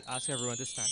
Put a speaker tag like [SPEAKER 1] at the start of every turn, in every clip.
[SPEAKER 1] Ask everyone to stand.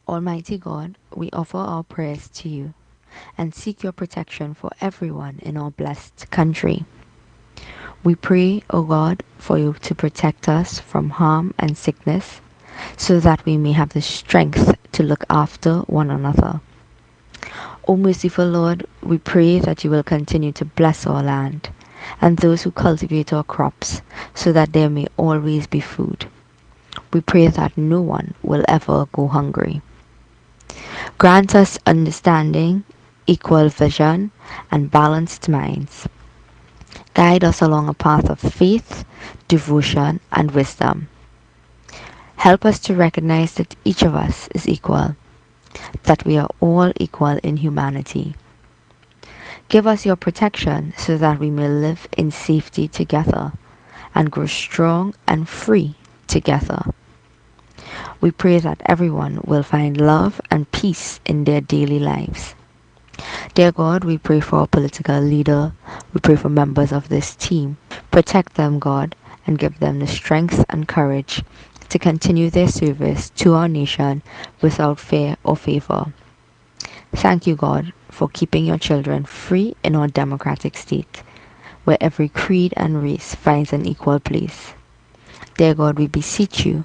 [SPEAKER 2] Almighty God, we offer our prayers to you and seek your protection for everyone in our blessed country. We pray, O God, for you to protect us from harm and sickness so that we may have the strength to look after one another. O merciful Lord, we pray that you will continue to bless our land and those who cultivate our crops so that there may always be food. We pray that no one will ever go hungry. Grant us understanding, equal vision, and balanced minds. Guide us along a path of faith, devotion, and wisdom. Help us to recognize that each of us is equal, that we are all equal in humanity. Give us your protection so that we may live in safety together and grow strong and free together. We pray that everyone will find love and peace in their daily lives. Dear God, we pray for our political leader. We pray for members of this team. Protect them, God, and give them the strength and courage to continue their service to our nation without fear or favor. Thank you, God, for keeping your children free in our democratic state, where every creed and race finds an equal place. Dear God, we beseech you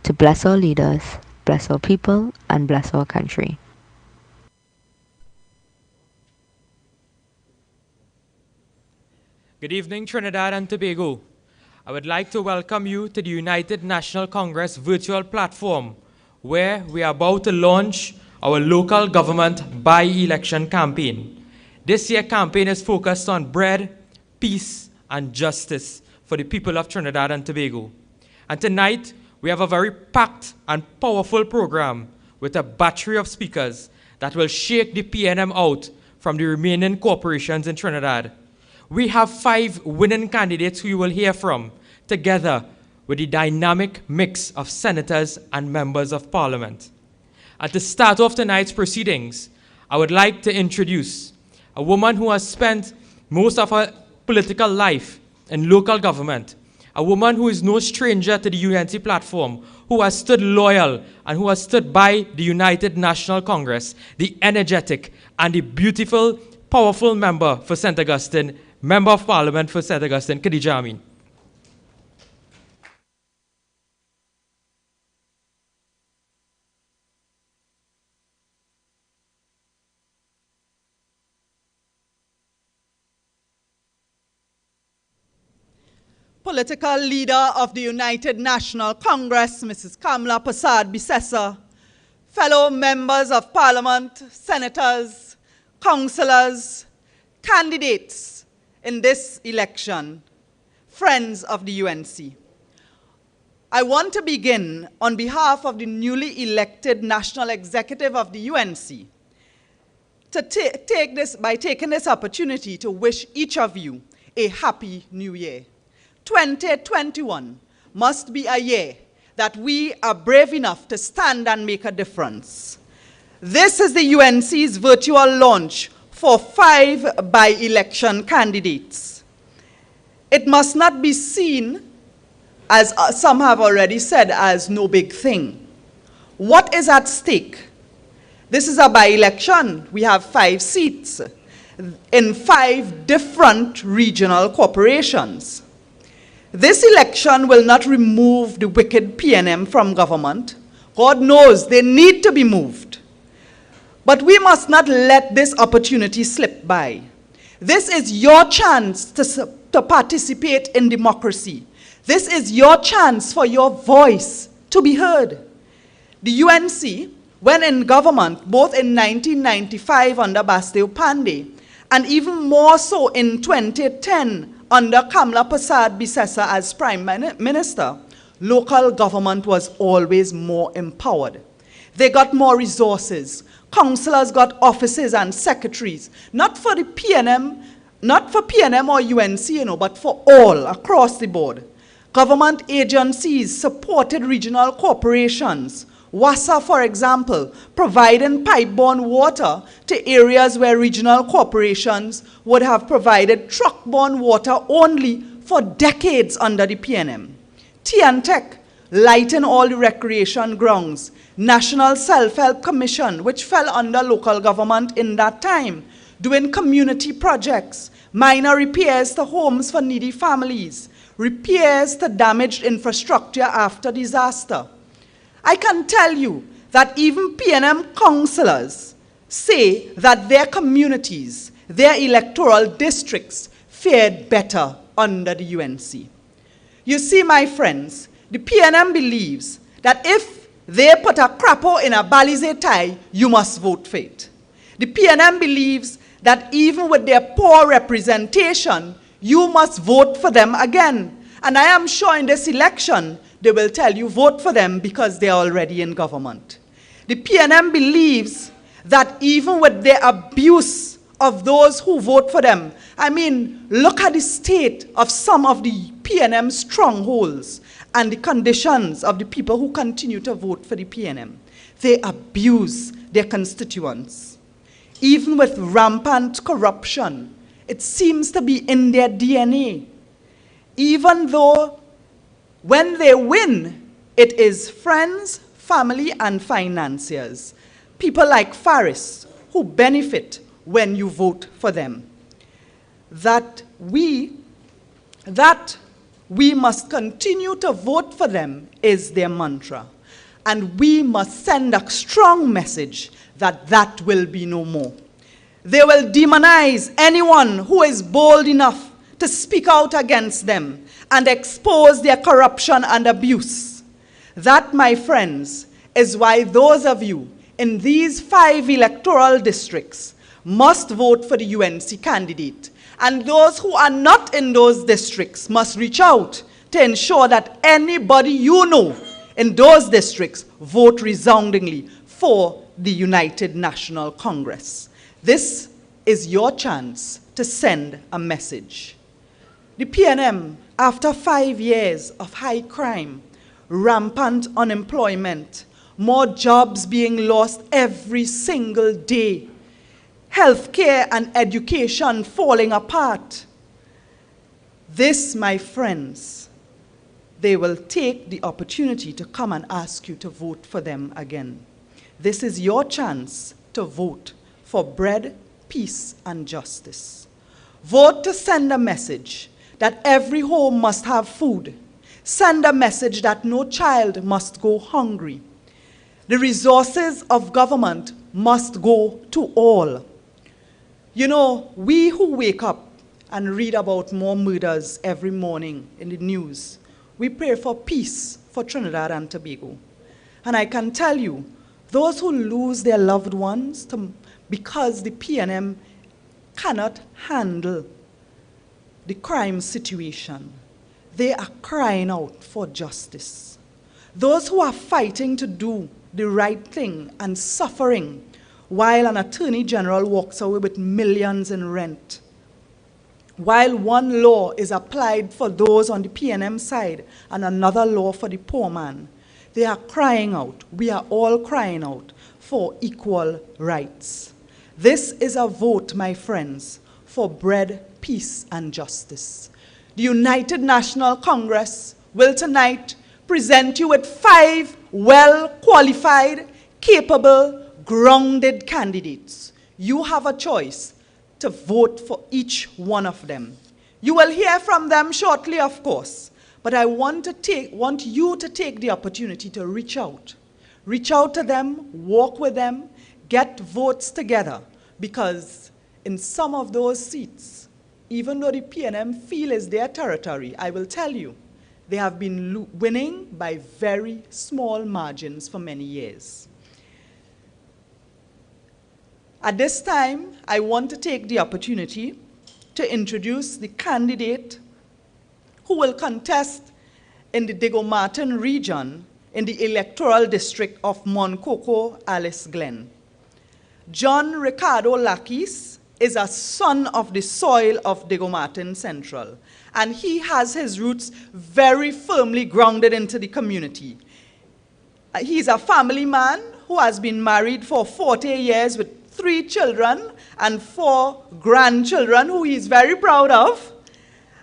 [SPEAKER 2] to bless our leaders, bless our people, and bless our country.
[SPEAKER 1] Good evening, Trinidad and Tobago. I would like to welcome you to the United National Congress virtual platform, where we are about to launch our local government by-election campaign. This year's campaign is focused on bread, peace, and justice for the people of Trinidad and Tobago. And tonight, we have a very packed and powerful program with a battery of speakers that will shake the PNM out from the remaining corporations in Trinidad. We have 5 winning candidates who you will hear from, together with the dynamic mix of senators and members of parliament. And to start off tonight's proceedings, I would like to introduce a woman who has spent most of her political life in local government, a woman who is no stranger to the UNC platform, who has stood loyal and who has stood by the United National Congress, the energetic and the beautiful, powerful member for St. Augustine, Member of Parliament for St. Augustine, Khadija Amin.
[SPEAKER 3] Political leader of the United National Congress, Mrs. Kamla Prasad Bisesa, fellow members of Parliament, senators, councillors, candidates in this election, friends of the UNC. I want to begin on behalf of the newly elected National Executive of the UNC to taking this opportunity to wish each of you a happy new year. 2021 must be a year that we are brave enough to stand and make a difference. This is the UNC's virtual launch for 5 by-election candidates. It must not be seen as some have already said, as no big thing. What is at stake? This is a by-election. We have 5 seats in 5 different regional corporations. This election will not remove the wicked PNM from government. God knows they need to be moved. But we must not let this opportunity slip by. This is your chance to participate in democracy. This is your chance for your voice to be heard. The UNC, when in government, both in 1995 under Bastille Pandey, and even more so in 2010 under Kamla Persad Bissessa as Prime Minister, local government was always more empowered. They got more resources. Councillors got offices and secretaries, not for the PNM, not for PNM or UNC, but for all across the board. Government agencies supported regional corporations. WASA, for example, providing pipe-borne water to areas where regional corporations would have provided truck-borne water only for decades under the PNM. Tech, lighting all the recreation grounds. National Self-Help Commission, which fell under local government in that time, doing community projects, minor repairs to homes for needy families, repairs to damaged infrastructure after disaster. I can tell you that even PNM councillors say that their communities, their electoral districts fared better under the UNC. You see, my friends, the PNM believes that if they put a crapo in a balize tie, you must vote for it. The PNM believes that even with their poor representation, you must vote for them again. And I am sure in this election, they will tell you vote for them because they are already in government. The PNM believes that even with their abuse of those who vote for them, I mean, look at the state of some of the PNM strongholds and the conditions of the people who continue to vote for the PNM. They abuse their constituents. Even with rampant corruption, it seems to be in their DNA. Even though when they win, it is friends, family, and financiers. People like Faris who benefit when you vote for them. That we must continue to vote for them is their mantra. And we must send a strong message that that will be no more. They will demonize anyone who is bold enough to speak out against them and expose their corruption and abuse. That, my friends, is why those of you in these 5 electoral districts must vote for the UNC candidate. And those who are not in those districts must reach out to ensure that anybody you know in those districts vote resoundingly for the United National Congress. This is your chance to send a message. The PNM, after 5 years of high crime, rampant unemployment, more jobs being lost every single day, healthcare and education falling apart. This, my friends, they will take the opportunity to come and ask you to vote for them again. This is your chance to vote for bread, peace, and justice. Vote to send a message that every home must have food. Send a message that no child must go hungry. The resources of government must go to all. You know, we who wake up and read about more murders every morning in the news, we pray for peace for Trinidad and Tobago. And I can tell you, those who lose their loved ones because the PNM cannot handle the crime situation, they are crying out for justice. Those who are fighting to do the right thing and suffering while an attorney general walks away with millions in rent, while one law is applied for those on the PNM side and another law for the poor man, they are crying out, we are all crying out for equal rights. This is a vote, my friends, for bread, peace, and justice. The United National Congress will tonight present you with 5 well-qualified, capable, grounded candidates. You have a choice to vote for each one of them. You will hear from them shortly, of course, but I want you to take the opportunity to reach out. Reach out to them, walk with them, get votes together, because in some of those seats, even though the PNM feel is their territory, I will tell you, they have been winning by very small margins for many years. At this time, I want to take the opportunity to introduce the candidate who will contest in the Diego Martin region in the electoral district of Moncoko, Alice Glen. John Ricardo Lakis is a son of the soil of Diego Martin Central, and he has his roots very firmly grounded into the community. He's a family man who has been married for 40 years with 3 children and 4 grandchildren who he is very proud of.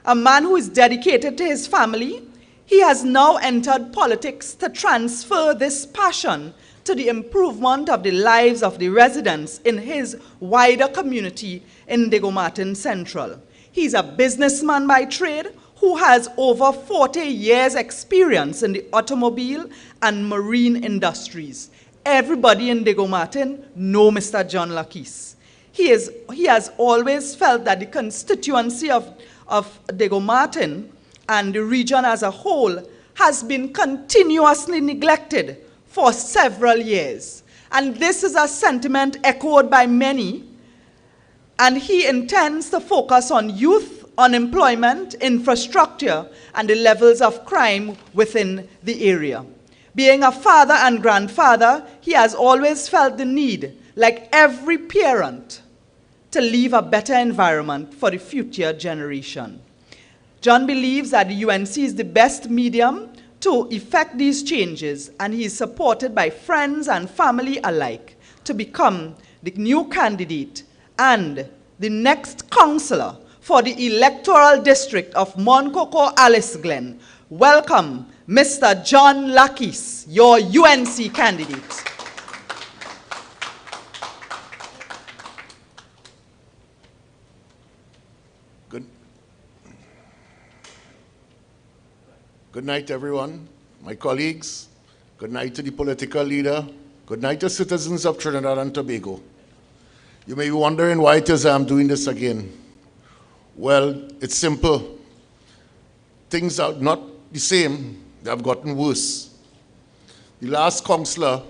[SPEAKER 3] A man who is dedicated to his family. He has now entered politics to transfer this passion to the improvement of the lives of the residents in his wider community in Diego Martin Central. He's a businessman by trade who has over 40 years' experience in the automobile and marine industries. Everybody in Diego Martin know Mr. John Lakis. He has always felt that the constituency of Diego Martin and the region as a whole has been continuously neglected for several years. And this is a sentiment echoed by many, and he intends to focus on youth, unemployment, infrastructure, and the levels of crime within the area. Being a father and grandfather, he has always felt the need, like every parent, to leave a better environment for the future generation. John believes that the UNC is the best medium to effect these changes, and he is supported by friends and family alike to become the new candidate and the next councillor for the electoral district of Moncoko Alice Glen. Welcome, Mr. John Lakis, your UNC candidate.
[SPEAKER 4] Good night, everyone, my colleagues. Good night to the political leader. Good night to citizens of Trinidad and Tobago. You may be wondering why it is I'm doing this again. Well, it's simple. Things are not the same. They have gotten worse. The last councillor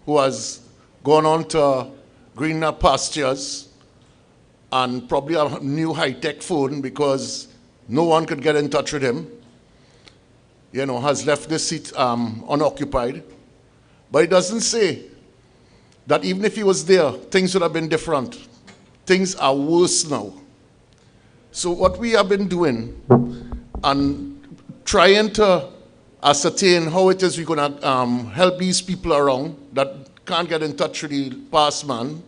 [SPEAKER 4] who has gone on to greener pastures and probably a new high-tech phone because no one could get in touch with him, has left this seat unoccupied. But it doesn't say that even if he was there, things would have been different. Things are worse now. So what we have been doing and trying to ascertain how it is we're going to help these people around that can't get in touch with the past man,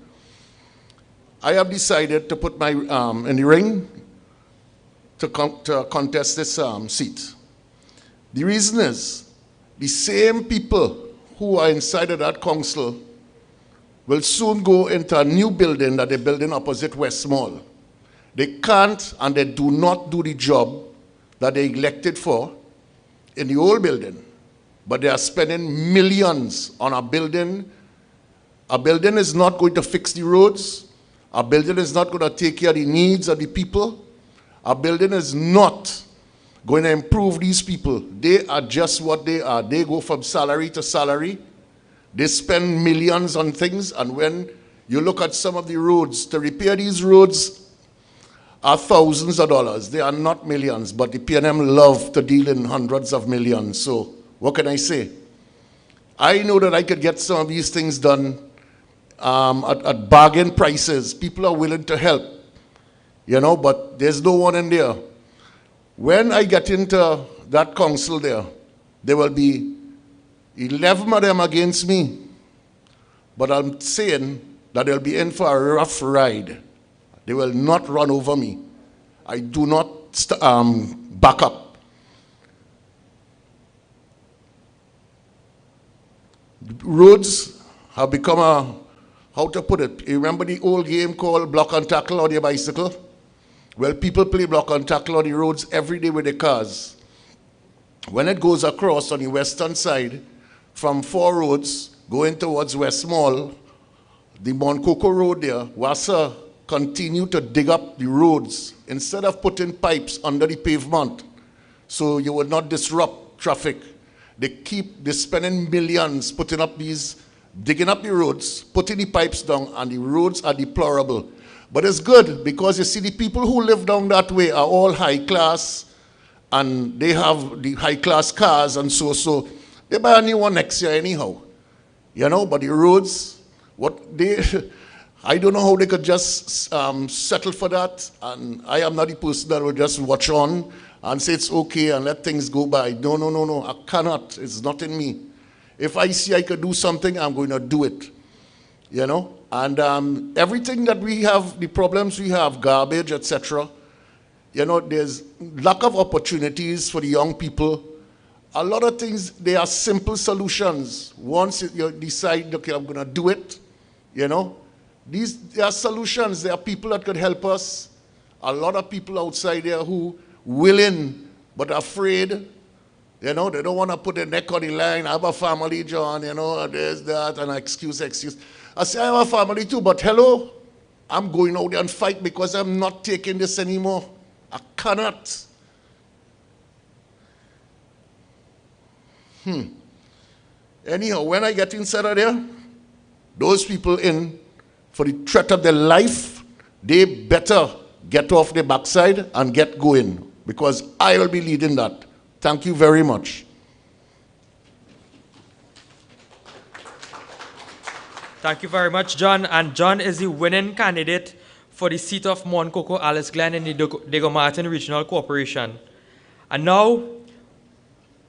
[SPEAKER 4] I have decided to put my in the ring to contest this seat. The reason is, the same people who are inside of that council will soon go into a new building that they're building opposite West Mall. They can't and they do not do the job that they elected for in the old building, but they are spending millions on a building. A building is not going to fix the roads. A building is not going to take care of the needs of the people. A building is not going to improve these people. They are just what they are. They go from salary to salary. They spend millions on things, and when you look at some of the roads, to repair these roads are thousands of dollars. They are not millions, but the PNM love to deal in hundreds of millions. So what can I say? I know that I could get some of these things done at bargain prices. People are willing to help, but there's no one in there. When I get into that council there will be 11 of them against me. But I'm saying that they'll be in for a rough ride. They will not run over me. I do not back up. Roads have become a, how to put it, you remember the old game called block and tackle on your bicycle? Well, people play block and tackle on the roads every day with their cars. When it goes across on the western side, from 4 roads going towards West Mall, the Moncoko Road there, WASA continue to dig up the roads instead of putting pipes under the pavement so you would not disrupt traffic. They're spending millions putting up digging up the roads, putting the pipes down, and the roads are deplorable. But it's good because you see the people who live down that way are all high class and they have the high class cars and so they buy a new one next year anyhow. You know, but the roads, I don't know how they could just settle for that, and I am not the person that will just watch on and say it's okay and let things go by. No, I cannot. It's not in me. If I see I could do something, I'm going to do it. You know, and everything that we have, the problems we have, garbage, etc. You know, there's lack of opportunities for the young people. A lot of things, they are simple solutions. Once you decide, okay, I'm going to do it, you know, there are solutions. There are people that could help us. A lot of people outside there who willing but afraid. You know, they don't want to put their neck on the line. I have a family, John, you know, there's that, and excuse. I say, I have a family too, but hello, I'm going out there and fight because I'm not taking this anymore. I cannot. Anyhow, when I get inside of there, those people in for the threat of their life, they better get off their backside and get going because I will be leading that. Thank you very much.
[SPEAKER 1] Thank you very much, John. And John is the winning candidate for the seat of Moncoko Alice Glen in the Diego Martin Regional Corporation. And now,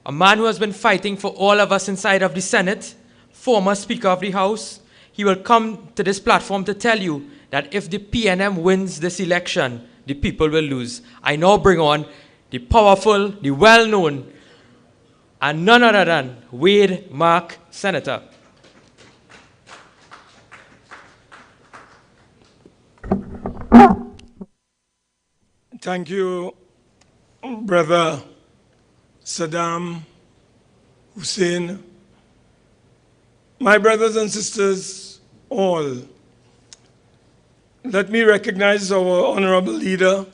[SPEAKER 1] a man who has been fighting for all of us inside of the Senate, former Speaker of the House, he will come to this platform to tell you that if the PNM wins this election, the people will lose. I now bring on the powerful, the well-known, and none other than Wade Mark, Senator.
[SPEAKER 5] Thank you, Brother Saddam Hussein. My brothers and sisters, all, let me recognize our honorable leader,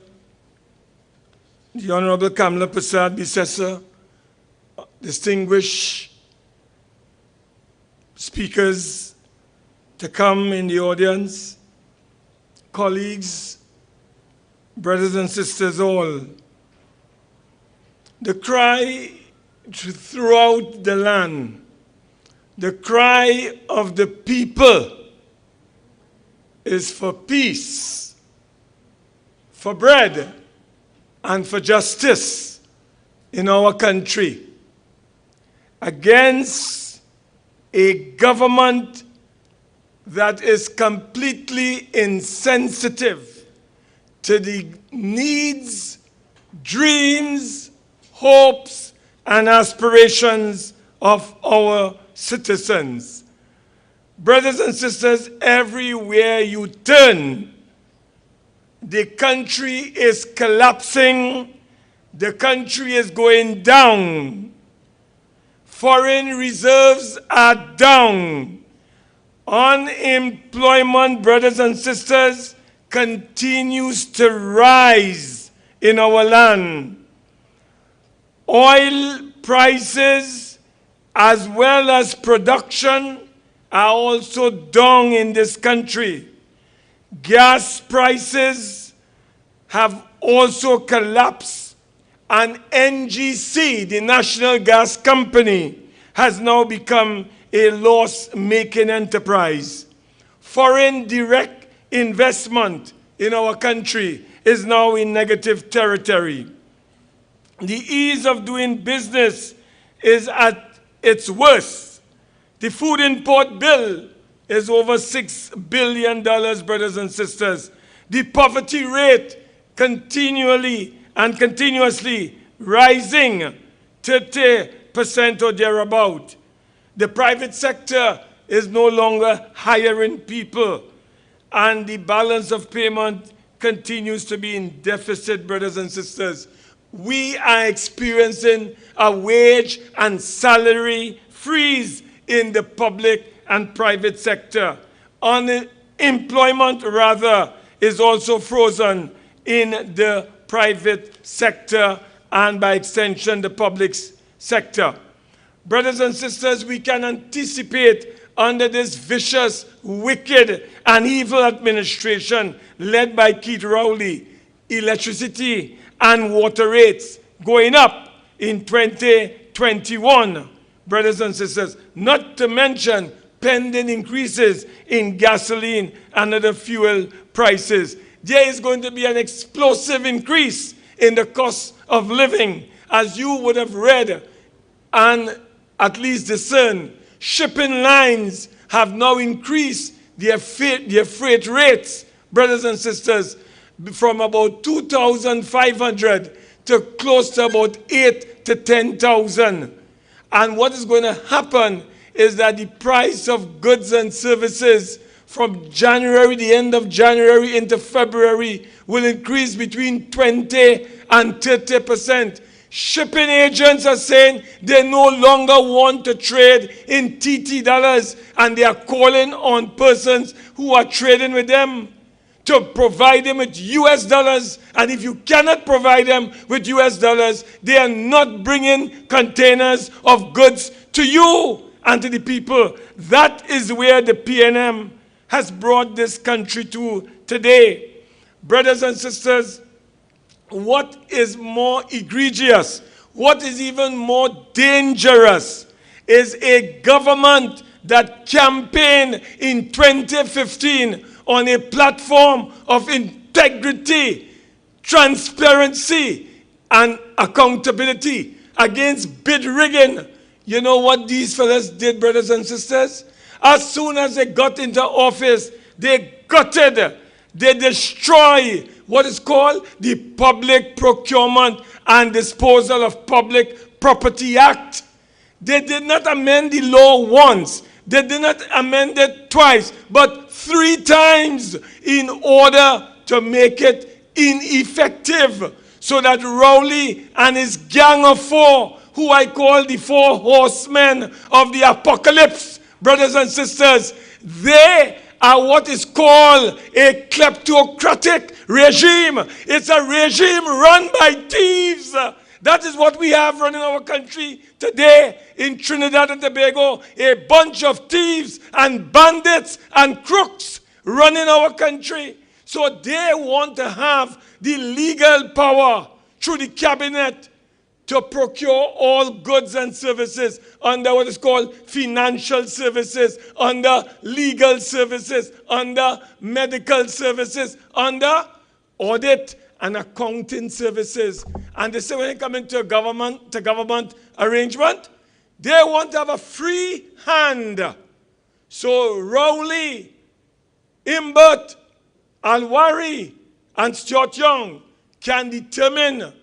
[SPEAKER 5] the Honorable Kamla Prasad Bisesa, distinguished speakers to come in the audience, colleagues, brothers and sisters all. The cry throughout the land, the cry of the people is for peace, for bread, and for justice in our country against a government that is completely insensitive to the needs, dreams, hopes, and aspirations of our citizens. Brothers and sisters, everywhere you turn, the country is collapsing, the country is going down. Foreign reserves are down. Unemployment, brothers and sisters, continues to rise in our land. Oil prices as well as production are also down in this country. Gas prices have also collapsed, and NGC, the National Gas Company, has now become a loss-making enterprise. Foreign direct investment in our country is now in negative territory. The ease of doing business is at its worst. The food import bill is over $6 billion, brothers and sisters. The poverty rate continually and continuously rising 30% or thereabout. The private sector is no longer hiring people, and the balance of payment continues to be in deficit, brothers and sisters. We are experiencing a wage and salary freeze in the public and private sector. Unemployment, rather, is also frozen in the private sector and, by extension, the public sector. Brothers and sisters, we can anticipate under this vicious, wicked, and evil administration led by Keith Rowley, electricity and water rates going up in 2021, brothers and sisters, not to mention pending increases in gasoline and other fuel prices. There is going to be an explosive increase in the cost of living, as you would have read and at least discern. Shipping lines have now increased their freight rates, brothers and sisters, from about 2,500 to close to about 8 to 10,000. And what is going to happen is that the price of goods and services from January, the end of January into February, will increase between 20 and 30%. Shipping agents are saying they no longer want to trade in TT dollars, and they are calling on persons who are trading with them to provide them with US dollars. And if you cannot provide them with US dollars, they are not bringing containers of goods to you and to the people. That is where the PNM has brought this country to today. Brothers and sisters, what is more egregious, what is even more dangerous, is a government that campaigned in 2015 on a platform of integrity, transparency, and accountability against bid rigging. You know what these fellas did, brothers and sisters? As soon as they got into office, they gutted, they destroyed what is called the Public Procurement and Disposal of Public Property Act. They did not amend the law once. They did not amend it twice, but 3 times in order to make it ineffective, so that Rowley and his gang of 4, who I call the 4 horsemen of the apocalypse, brothers and sisters, they are what is called a kleptocratic regime. It's a regime run by thieves. That is what we have running our country today in Trinidad and Tobago. A bunch of thieves and bandits and crooks running our country. So they want to have the legal power through the cabinet to procure all goods and services under what is called financial services, under legal services, under medical services, under audit and accounting services. And they say when they come into a government arrangement, they want to have a free hand. So Rowley, Imbert, Alwari, and Stuart Young can determine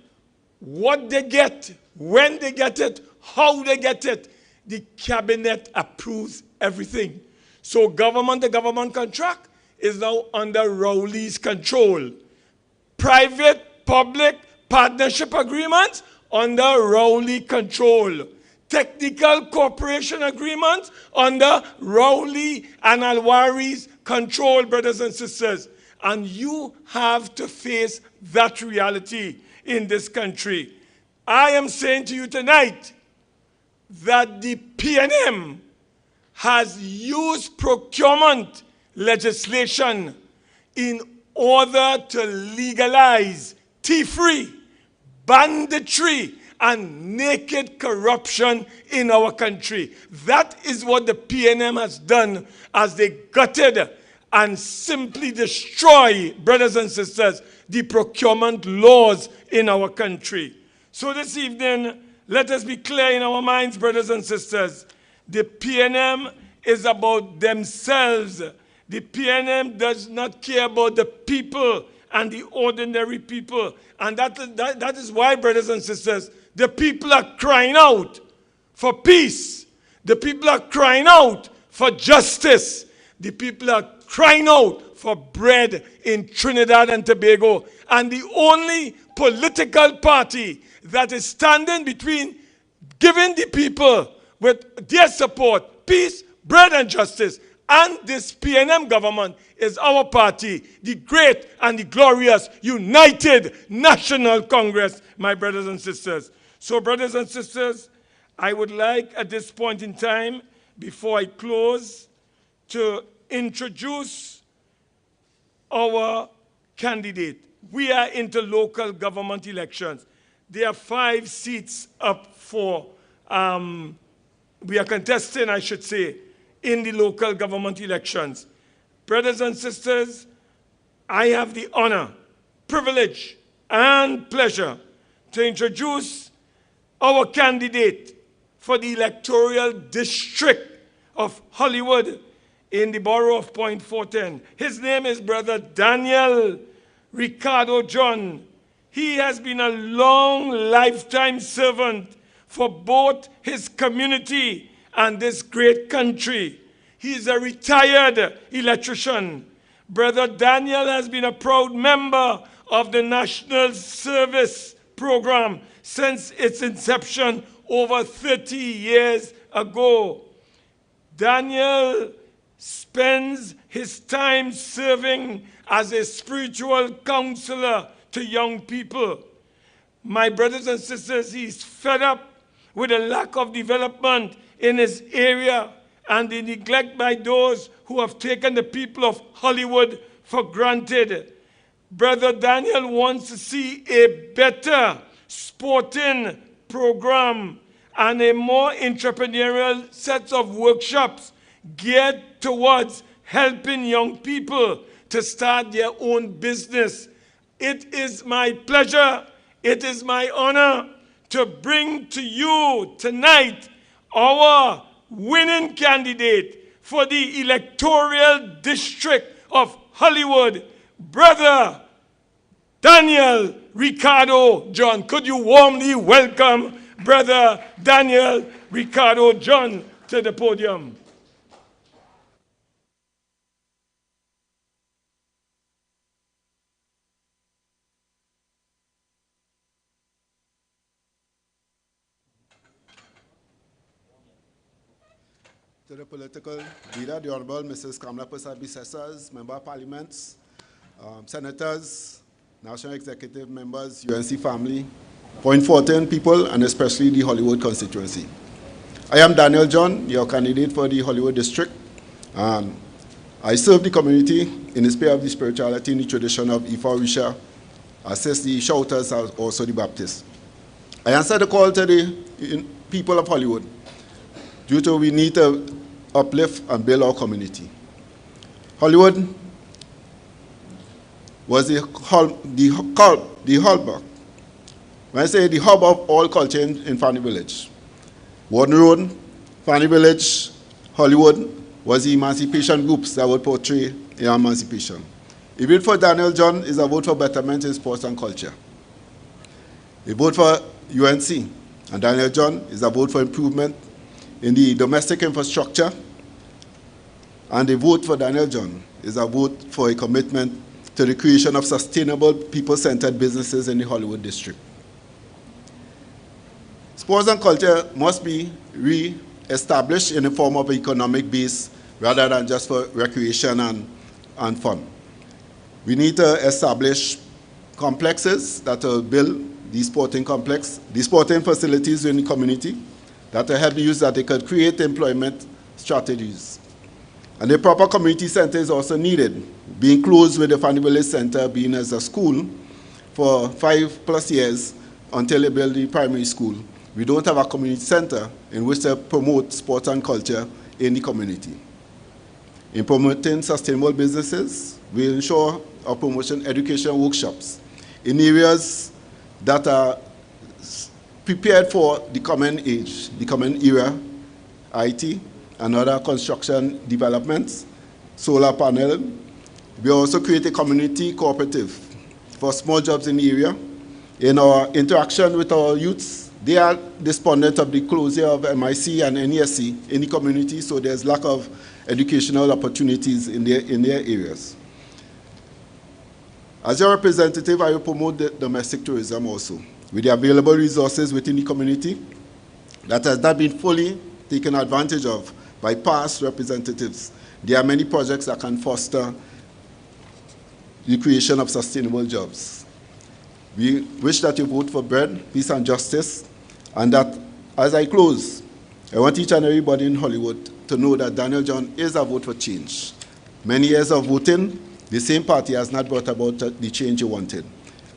[SPEAKER 5] what they get, when they get it, how they get it. The cabinet approves everything. So the government contract is now under Rowley's control. Private-public partnership agreements under Rowley control. Technical cooperation agreements under Rowley and Alwari's control, brothers and sisters. And you have to face that reality in this country. I am saying to you tonight that the PNM has used procurement legislation in order to legalize thievery, banditry, and naked corruption in our country. That is what the PNM has done as they gutted and simply destroy, brothers and sisters, the procurement laws in our country. So this evening, let us be clear in our minds, brothers and sisters. The PNM is about themselves. The PNM does not care about the people and the ordinary people. And that is why, brothers and sisters, the people are crying out for peace. The people are crying out for justice. The people are crying out for bread in Trinidad and Tobago. And the only political party that is standing between giving the people with their support, peace, bread and justice, and this PNM government is our party, the great and the glorious United National Congress, my brothers and sisters. So, brothers and sisters, I would like at this point in time, before I close, to introduce our candidate. We are into local government elections. There are 5 seats up for, we are contesting, I should say, in the local government elections. Brothers and sisters, I have the honor, privilege, and pleasure to introduce our candidate for the electoral district of Hollywood in the borough of Point 410. His name is Brother Daniel Ricardo John. He has been a long lifetime servant for both his community and this great country. He is a retired electrician. Brother Daniel has been a proud member of the National Service Program since its inception over 30 years ago. Daniel spends his time serving as a spiritual counselor to young people. My brothers and sisters, he's fed up with a lack of development in his area and the neglect by those who have taken the people of Hollywood for granted. Brother Daniel wants to see a better sporting program and a more entrepreneurial set of workshops geared towards helping young people to start their own business. It is my pleasure, it is my honor to bring to you tonight our winning candidate for the electoral district of Hollywood, Brother Daniel Ricardo John. Could you warmly welcome Brother Daniel Ricardo John to the podium?
[SPEAKER 6] To the political leader, the Honorable Mrs. Kamala Persad-Bissessas, Member of Parliament, Senators, National Executive Members, UNC family, Point 410 people, and especially the Hollywood constituency. I am Daniel John, your candidate for the Hollywood district. I serve the community in the spirit of the spirituality and the tradition of Ifa Orisha, assist the shouters, also the Baptists. I answer the call to the people of Hollywood due to we need to uplift and build our community. Hollywood was the hallmark. When I say the hub of all culture in Fanny Village. Warden Road, Fanny Village, Hollywood was the emancipation groups that would portray emancipation. A vote for Daniel John is a vote for betterment in sports and culture. A vote for UNC and Daniel John is a vote for improvement in the domestic infrastructure, and a vote for Daniel John is a vote for a commitment to the creation of sustainable, people-centered businesses in the Hollywood district. Sports and culture must be re-established in the form of an economic base rather than just for recreation and fun. We need to establish complexes that will build the sporting complex, the sporting facilities in the community, that will help the youth that they could create employment strategies. And the proper community center is also needed, being close with the Fanny Village Center being as a school for 5+ years until they build the primary school. We don't have a community center in which to promote sports and culture in the community. In promoting sustainable businesses, we ensure our promotion education workshops in areas that are prepared for the coming age, the coming era, IT, and other construction developments, solar panel. We also create a community cooperative for small jobs in the area. In our interaction with our youths, They are despondent of the closure of MIC and NESC in the community, so there's lack of educational opportunities in their areas. As your representative, I will promote the domestic tourism also, with the available resources within the community that has not been fully taken advantage of by past representatives. There are many projects that can foster the creation of sustainable jobs. We wish that you vote for bread, peace, and justice, and that, as I close, I want each and everybody in Hollywood to know that Daniel John is a vote for change. Many years of voting, the same party has not brought about the change you wanted.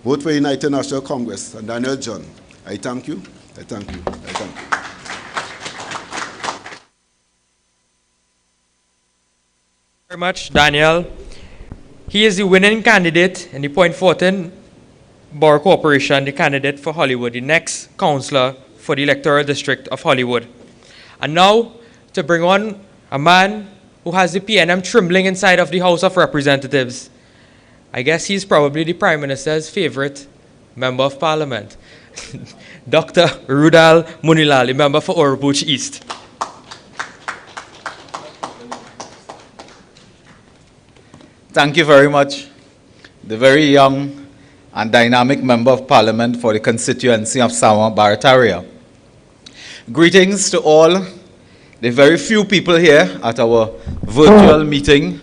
[SPEAKER 6] Vote for United National Congress and Daniel John. I thank you. I thank you. I thank you.
[SPEAKER 1] Very much, Daniel. He is the winning candidate in the Point Fortin Borough Corporation, the candidate for Hollywood, the next councillor for the electoral district of Hollywood. And now, to bring on a man who has the PNM trembling inside of the House of Representatives. I guess he's probably the Prime Minister's favorite member of Parliament, Dr. Rudal Munilal, the member for Oropouche East.
[SPEAKER 7] Thank you very much. The very young and dynamic member of Parliament for the constituency of Sama Barataria. Greetings to all the very few people here at our virtual meeting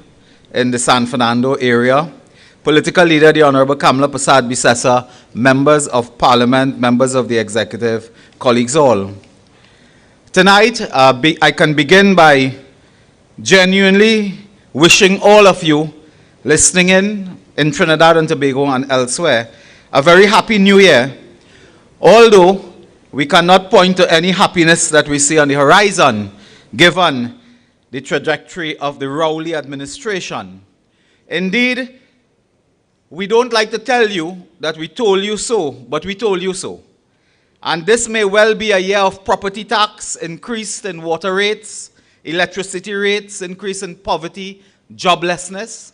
[SPEAKER 7] in the San Fernando area. Political leader, the Honorable Kamla Prasad Bisesa, members of Parliament, members of the executive, colleagues all. Tonight, I can begin by genuinely wishing all of you listening in Trinidad and Tobago and elsewhere, a very happy new year. Although we cannot point to any happiness that we see on the horizon, given the trajectory of the Rowley administration. Indeed, we don't like to tell you that we told you so, but we told you so. And this may well be a year of property tax, increase in water rates, electricity rates, increase in poverty, joblessness.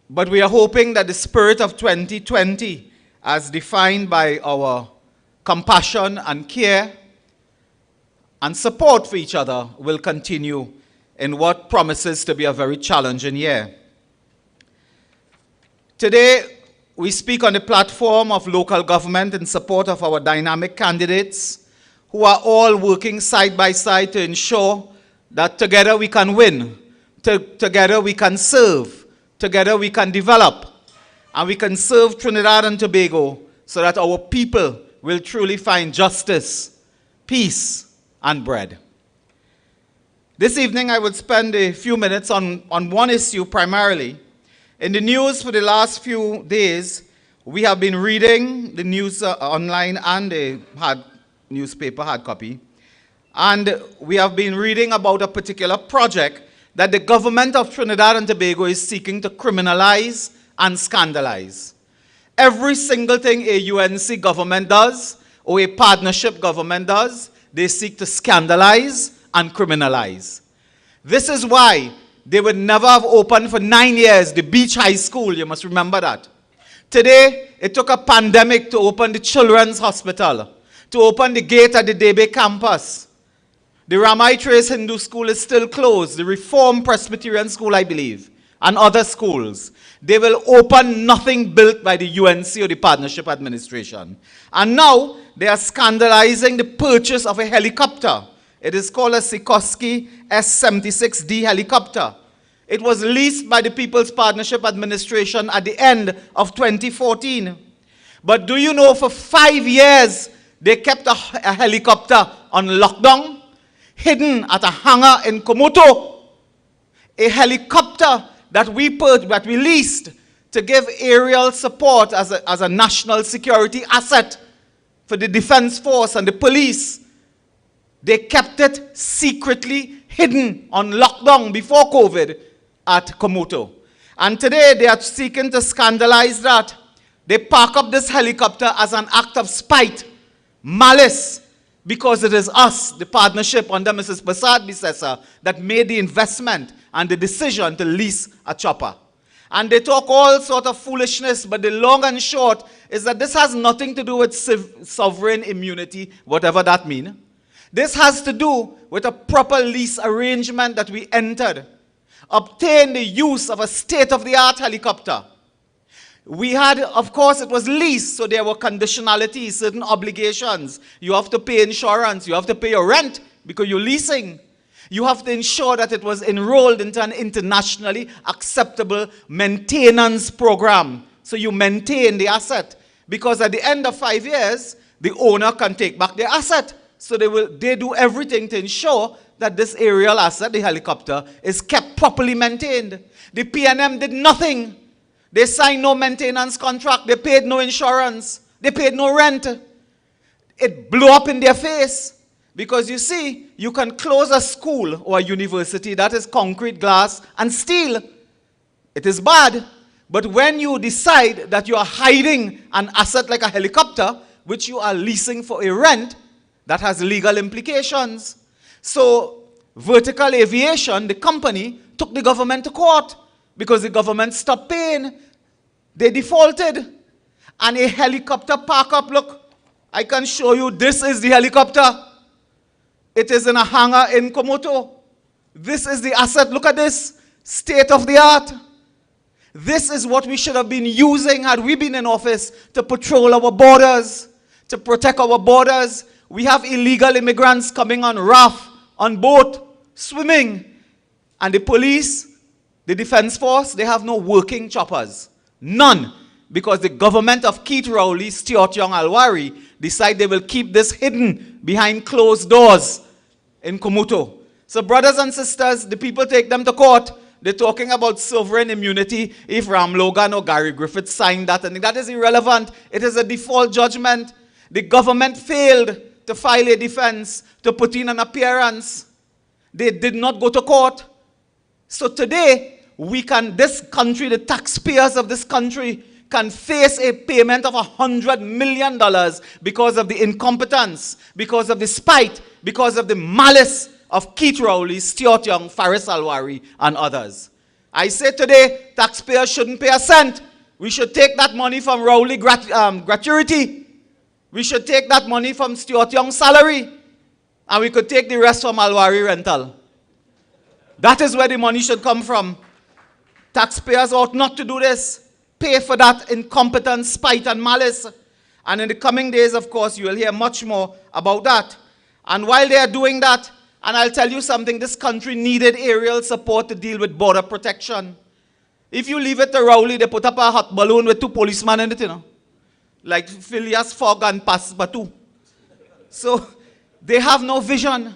[SPEAKER 7] But we are hoping that the spirit of 2020, as defined by our compassion and care and support for each other, will continue in what promises to be a very challenging year. Today, we speak on the platform of local government in support of our dynamic candidates who are all working side by side to ensure that together we can win, together we can serve, together we can develop, and we can serve Trinidad and Tobago so that our people will truly find justice, peace, and bread. This evening I would spend a few minutes on one issue primarily. In the news for the last few days, we have been reading the news online and the newspaper hard copy, and we have been reading about a particular project that the government of Trinidad and Tobago is seeking to criminalize and scandalize. Every single thing a UNC government does, or a partnership government does, they seek to scandalize and criminalize. This is why they would never have opened for 9 years the Beach High School, you must remember that. Today, it took a pandemic to open the Children's Hospital, to open the gate at the Debe campus. The Ramai Trace Hindu School is still closed, the Reformed Presbyterian School, I believe, and other schools. They will open nothing built by the UNC or the Partnership Administration. And now, they are scandalizing the purchase of a helicopter. It is called a Sikorsky S-76D helicopter. It was leased by the People's Partnership Administration at the end of 2014. But do you know for 5 years, they kept a helicopter on lockdown, hidden at a hangar in Komoto. A helicopter that we leased to give aerial support as a national security asset for the defense force and the police. They kept it secretly hidden on lockdown before COVID at Komoto. And today they are seeking to scandalize that. They park up this helicopter as an act of spite, malice, because it is us, the partnership under Mrs. Prasad Bisesa, that made the investment and the decision to lease a chopper. And they talk all sort of foolishness, but the long and short is that this has nothing to do with sovereign immunity, whatever that means. This has to do with a proper lease arrangement that we entered. Obtain the use of a state-of-the-art helicopter. We had, of course, it was leased, so there were conditionalities, certain obligations. You have to pay insurance, you have to pay your rent because you're leasing. You have to ensure that it was enrolled into an internationally acceptable maintenance program. So you maintain the asset. Because at the end of 5 years, the owner can take back their asset. So they do everything to ensure that this aerial asset, the helicopter, is kept properly maintained. The PNM did nothing. They signed no maintenance contract. They paid no insurance. They paid no rent. It blew up in their face. Because you see, you can close a school or a university that is concrete, glass, and steel. It is bad. But when you decide that you are hiding an asset like a helicopter, which you are leasing for a rent, that has legal implications. So, Vertical Aviation, the company, took the government to court because the government stopped paying. They defaulted. And a helicopter park up, look, I can show you, this is the helicopter. It is in a hangar in Komoto. This is the asset. Look at this. State of the art. This is what we should have been using had we been in office to patrol our borders, to protect our borders. We have illegal immigrants coming on raft, on boat, swimming. And the police, the defense force, they have no working choppers. None. Because the government of Keith Rowley, Stuart Young Alwari, decide they will keep this hidden behind closed doors in Komoto. So brothers and sisters, the people take them to court. They're talking about sovereign immunity if Ram Logan or Gary Griffith signed that. And that is irrelevant. It is a default judgment. The government failed to file a defense, to put in an appearance. They did not go to court. So today, this country, the taxpayers of this country, can face a payment of $100 million because of the incompetence, because of the spite, because of the malice of Keith Rowley, Stuart Young, Faris Alwari, and others. I say today, taxpayers shouldn't pay a cent. We should take that money from Rowley gratuity. We should take that money from Stuart Young's salary. And we could take the rest from Alwari rental. That is where the money should come from. Taxpayers ought not to do this. Pay for that incompetence, spite, and malice. And in the coming days, of course, you will hear much more about that. And while they are doing that, and I'll tell you something, this country needed aerial support to deal with border protection. If you leave it to Rowley, they put up a hot balloon with 2 policemen in it, you know. Like Phileas Fogg and Passepartout. So, they have no vision.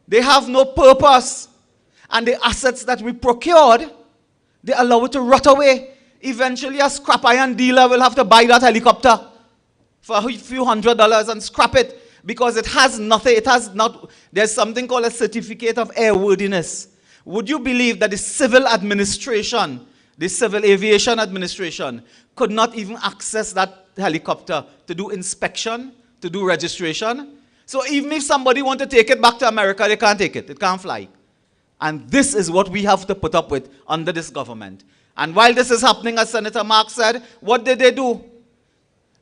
[SPEAKER 7] They have no purpose. And the assets that we procured, they allow it to rot away. Eventually, a scrap iron dealer will have to buy that helicopter for a few $100s and scrap it because it has nothing. There's something called a certificate of airworthiness. Would you believe that the civil administration, the Civil Aviation Administration, could not even access that helicopter to do inspection, to do registration? So even if somebody want to take it back to America, they can't take it. It can't fly. And this is what we have to put up with under this government. And while this is happening, as Senator Mark said, what did they do?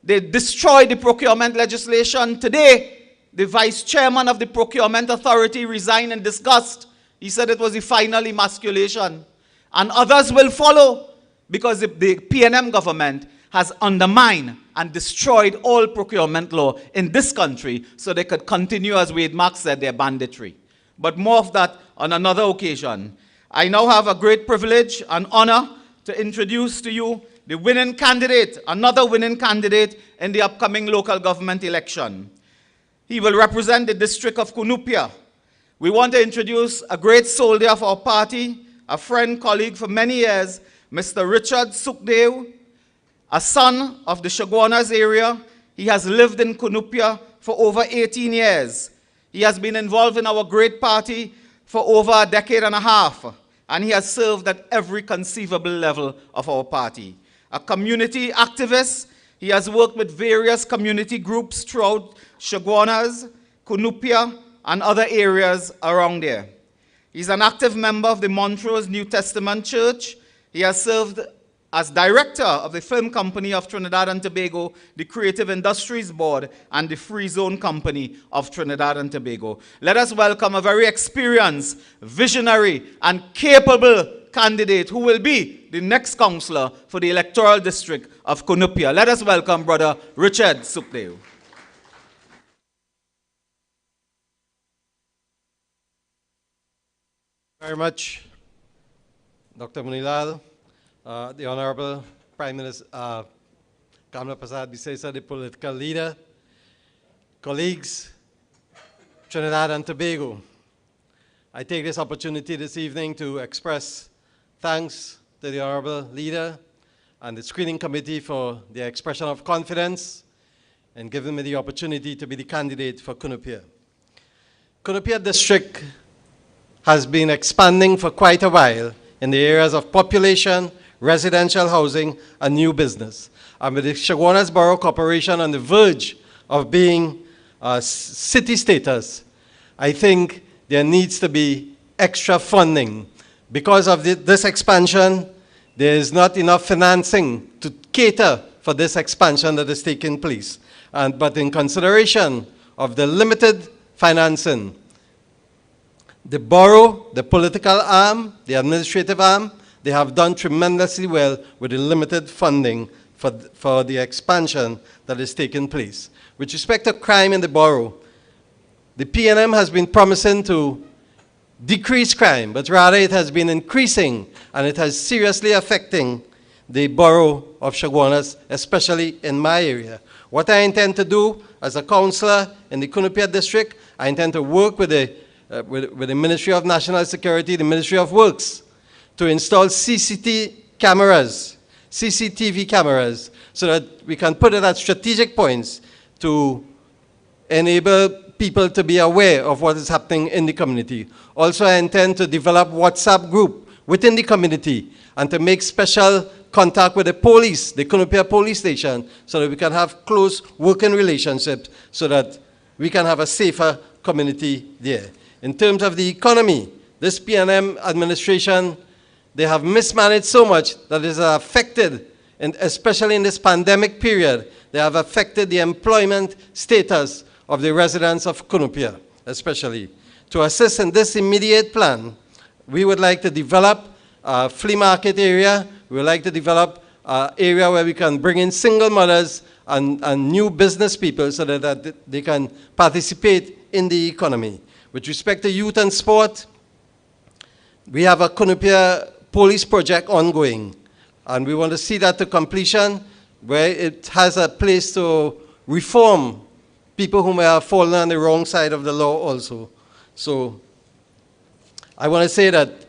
[SPEAKER 7] They destroyed the procurement legislation. Today, the vice chairman of the procurement authority resigned in disgust. He said it was the final emasculation. And others will follow because the PNM government has undermined and destroyed all procurement law in this country so they could continue, as Wade Mark said, their banditry. But more of that on another occasion. I now have a great privilege and honor to introduce to you the winning candidate, another winning candidate in the upcoming local government election. He will represent the district of Kunupia. We want to introduce a great soldier of our party, a friend, colleague for many years, Mr. Richard Sukdev, a son of the Shagwanas area. He has lived in Kunupia for over 18 years. He has been involved in our great party for over a decade and a half, and he has served at every conceivable level of our party. A community activist, he has worked with various community groups throughout Shagwanas, Kunupia, and other areas around there. He's an active member of the Montrose New Testament Church. He has served as director of the Film Company of Trinidad and Tobago, the Creative Industries Board, and the Free Zone Company of Trinidad and Tobago. Let us welcome a very experienced, visionary, and capable candidate who will be the next councillor for the electoral district of Cunupia. Let us welcome Brother Richard Sukdeo.
[SPEAKER 8] Very much, Dr. Munilal, the Honorable Prime Minister Kamla Prasad Bisesa, the political leader, colleagues, Trinidad and Tobago. I take this opportunity this evening to express thanks to the Honorable Leader and the Screening Committee for their expression of confidence and giving me the opportunity to be the candidate for Cunupia. Cunupia District has been expanding for quite a while in the areas of population, residential housing, and new business. And with the Chaguanas Borough Corporation on the verge of being city status, I think there needs to be extra funding. Because of this expansion, there is not enough financing to cater for this expansion that is taking place. But in consideration of the limited financing, the borough, the political arm, the administrative arm, they have done tremendously well with the limited funding for the expansion that is taking place. With respect to crime in the borough, the PNM has been promising to decrease crime, but rather it has been increasing, and it has seriously affecting the borough of Chaguanas, especially in my area. What I intend to do as a councillor in the Cunupia district, I intend to work with the Ministry of National Security, the Ministry of Works, to install CCTV cameras, so that we can put it at strategic points to enable people to be aware of what is happening in the community. Also, I intend to develop WhatsApp group within the community and to make special contact with the police, the Cunupia police station, so that we can have close working relationships so that we can have a safer community there. In terms of the economy, this PNM administration, they have mismanaged so much that it has affected, and especially in this pandemic period, they have affected the employment status of the residents of Cunupia, especially. To assist in this immediate plan, we would like to develop a flea market area. We would like to develop an area where we can bring in single mothers and new business people so that they can participate in the economy. With respect to youth and sport, we have a Cunupia police project ongoing, and we want to see that to completion, where it has a place to reform people who may have fallen on the wrong side of the law also. So I want to say that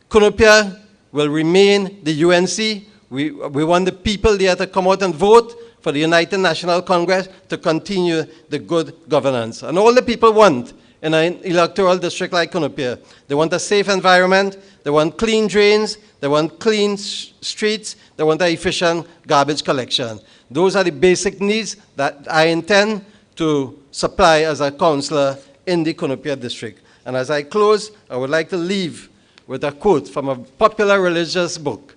[SPEAKER 8] Cunupia will remain the UNC. We want the people there to come out and vote for the United National Congress to continue the good governance. And all the people want in an electoral district like Cunupia, they want a safe environment, they want clean drains, they want clean streets, they want an efficient garbage collection. Those are the basic needs that I intend to supply as a councillor in the Cunupia district. And as I close, I would like to leave with a quote from a popular religious book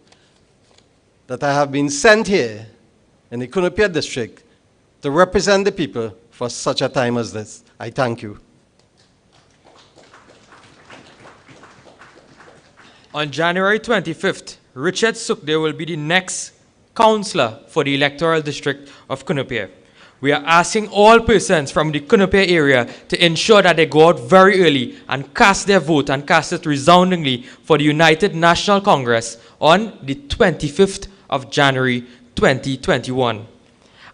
[SPEAKER 8] that I have been sent here in the Cunupia district to represent the people for such a time as this. I thank you.
[SPEAKER 1] On January 25th, Richard Sukdeo will be the next councillor for the electoral district of Cunupia. We are asking all persons from the Cunupia area to ensure that they go out very early and cast their vote, and cast it resoundingly for the United National Congress on the 25th of January 2021.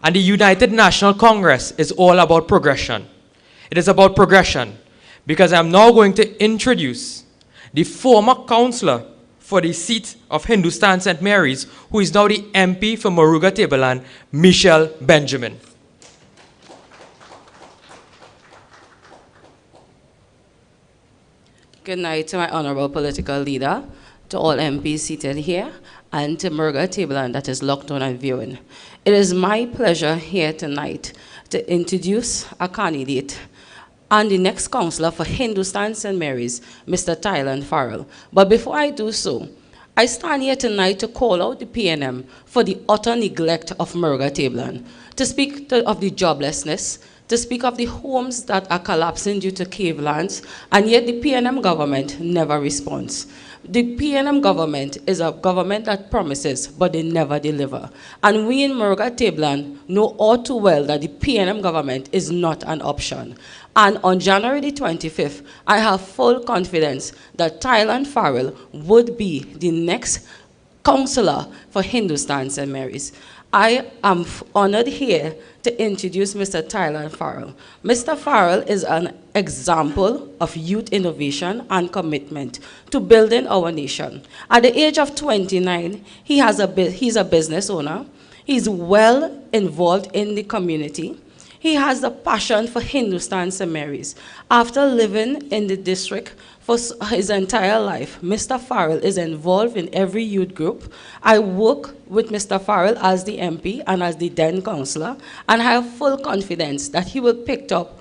[SPEAKER 1] And the United National Congress is all about progression. It is about progression because I'm now going to introduce the former councillor for the seat of Hindustan St. Mary's, who is now the MP for Moruga Tableland, Michelle Benjamin.
[SPEAKER 9] Good night to my honorable political leader, to all MPs seated here, and to Moruga Tableland that is locked on and viewing. It is my pleasure here tonight to introduce a candidate and the next councillor for Hindustan St. Mary's, Mr. Thailand Farrell. But before I do so, I stand here tonight to call out the PNM for the utter neglect of Murga Tablan, to speak of the joblessness, to speak of the homes that are collapsing due to cave lands, and yet the PNM government never responds. The PNM government is a government that promises, but they never deliver. And we in Murga Tablan know all too well that the PNM government is not an option. And on January the 25th, I have full confidence that Thailand Farrell would be the next councillor for Hindustan St. Mary's. I am honored here to introduce Mr. Thailand Farrell. Mr. Farrell is an example of youth innovation and commitment to building our nation. At the age of 29, he's a business owner. He's well involved in the community. He has the passion for Hindustan St. Mary's. After living in the district for his entire life, Mr. Farrell is involved in every youth group. I work with Mr. Farrell as the MP and as the then councillor, and I have full confidence that he will pick up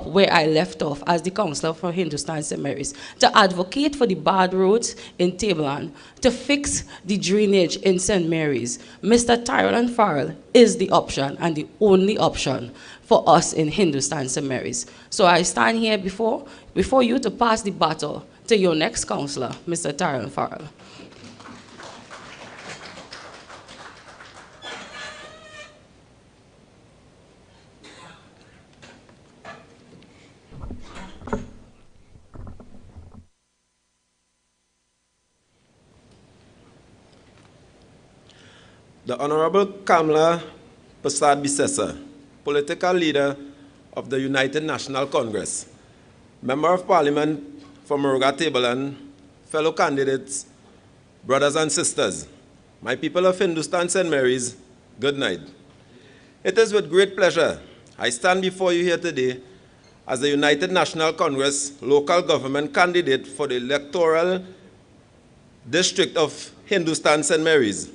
[SPEAKER 9] where I left off as the councillor for Hindustan St. Mary's, to advocate for the bad roads in Tablan, to fix the drainage in St. Mary's. Mr. Thailand Farrell is the option and the only option for us in Hindustan St. Mary's. So I stand here before you to pass the baton to your next councillor, Mr. Thailand Farrell.
[SPEAKER 10] The Honorable Kamla Prasad Bisesa, political leader of the United National Congress, Member of Parliament for Murga Tablan, fellow candidates, brothers and sisters, my people of Hindustan St. Mary's, good night. It is with great pleasure I stand before you here today as the United National Congress local government candidate for the electoral district of Hindustan St. Mary's.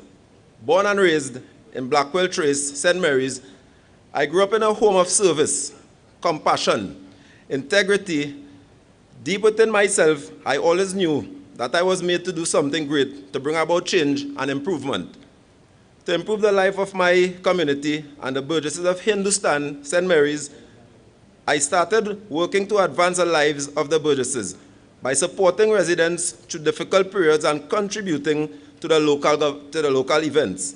[SPEAKER 10] Born and raised in Blackwell Trace, St. Mary's, I grew up in a home of service, compassion, integrity. Deep within myself, I always knew that I was made to do something great, to bring about change and improvement. To improve the life of my community and the burgesses of Hindustan St. Mary's, I started working to advance the lives of the burgesses by supporting residents through difficult periods and contributing to the local events.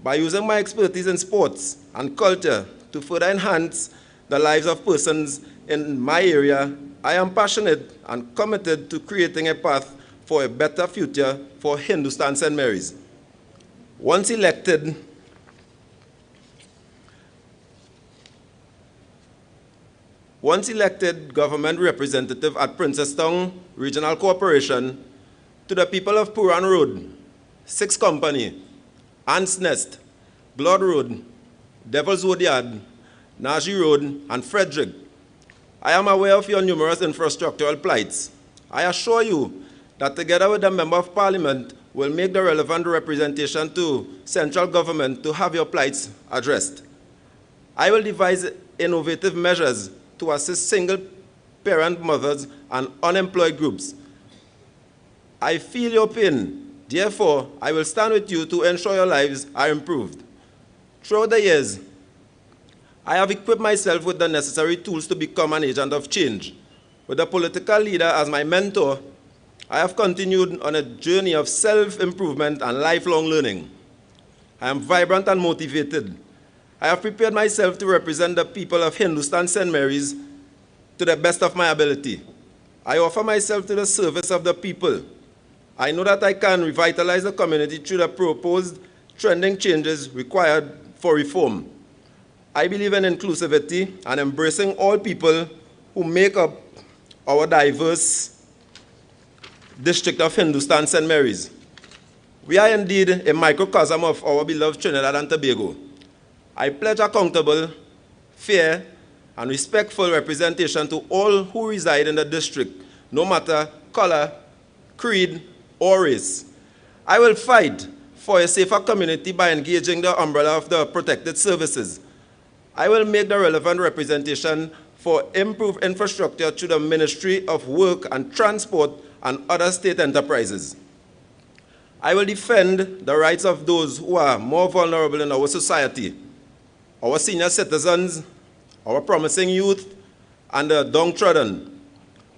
[SPEAKER 10] By using my expertise in sports and culture to further enhance the lives of persons in my area, I am passionate and committed to creating a path for a better future for Hindustan St. Mary's. Once elected, government representative at Princestown Regional Corporation, to the people of Puran Road, 6 Company, Ants Nest, Blood Road, Devil's Wood Yard, Naji Road, and Frederick, I am aware of your numerous infrastructural plights. I assure you that together with the Member of Parliament, we'll make the relevant representation to central government to have your plights addressed. I will devise innovative measures to assist single-parent mothers and unemployed groups. I feel your pain. Therefore, I will stand with you to ensure your lives are improved. Throughout the years, I have equipped myself with the necessary tools to become an agent of change. With a political leader as my mentor, I have continued on a journey of self-improvement and lifelong learning. I am vibrant and motivated. I have prepared myself to represent the people of Hindustan St. Mary's to the best of my ability. I offer myself to the service of the people. I know that I can revitalize the community through the proposed trending changes required for reform. I believe in inclusivity and embracing all people who make up our diverse district of Hindustan St. Mary's. We are indeed a microcosm of our beloved Trinidad and Tobago. I pledge accountable, fair, and respectful representation to all who reside in the district, no matter color, creed, or race. I will fight for a safer community by engaging the umbrella of the protected services. I will make the relevant representation for improved infrastructure to the Ministry of Work and Transport and other state enterprises. I will defend the rights of those who are more vulnerable in our society, our senior citizens, our promising youth, and the downtrodden.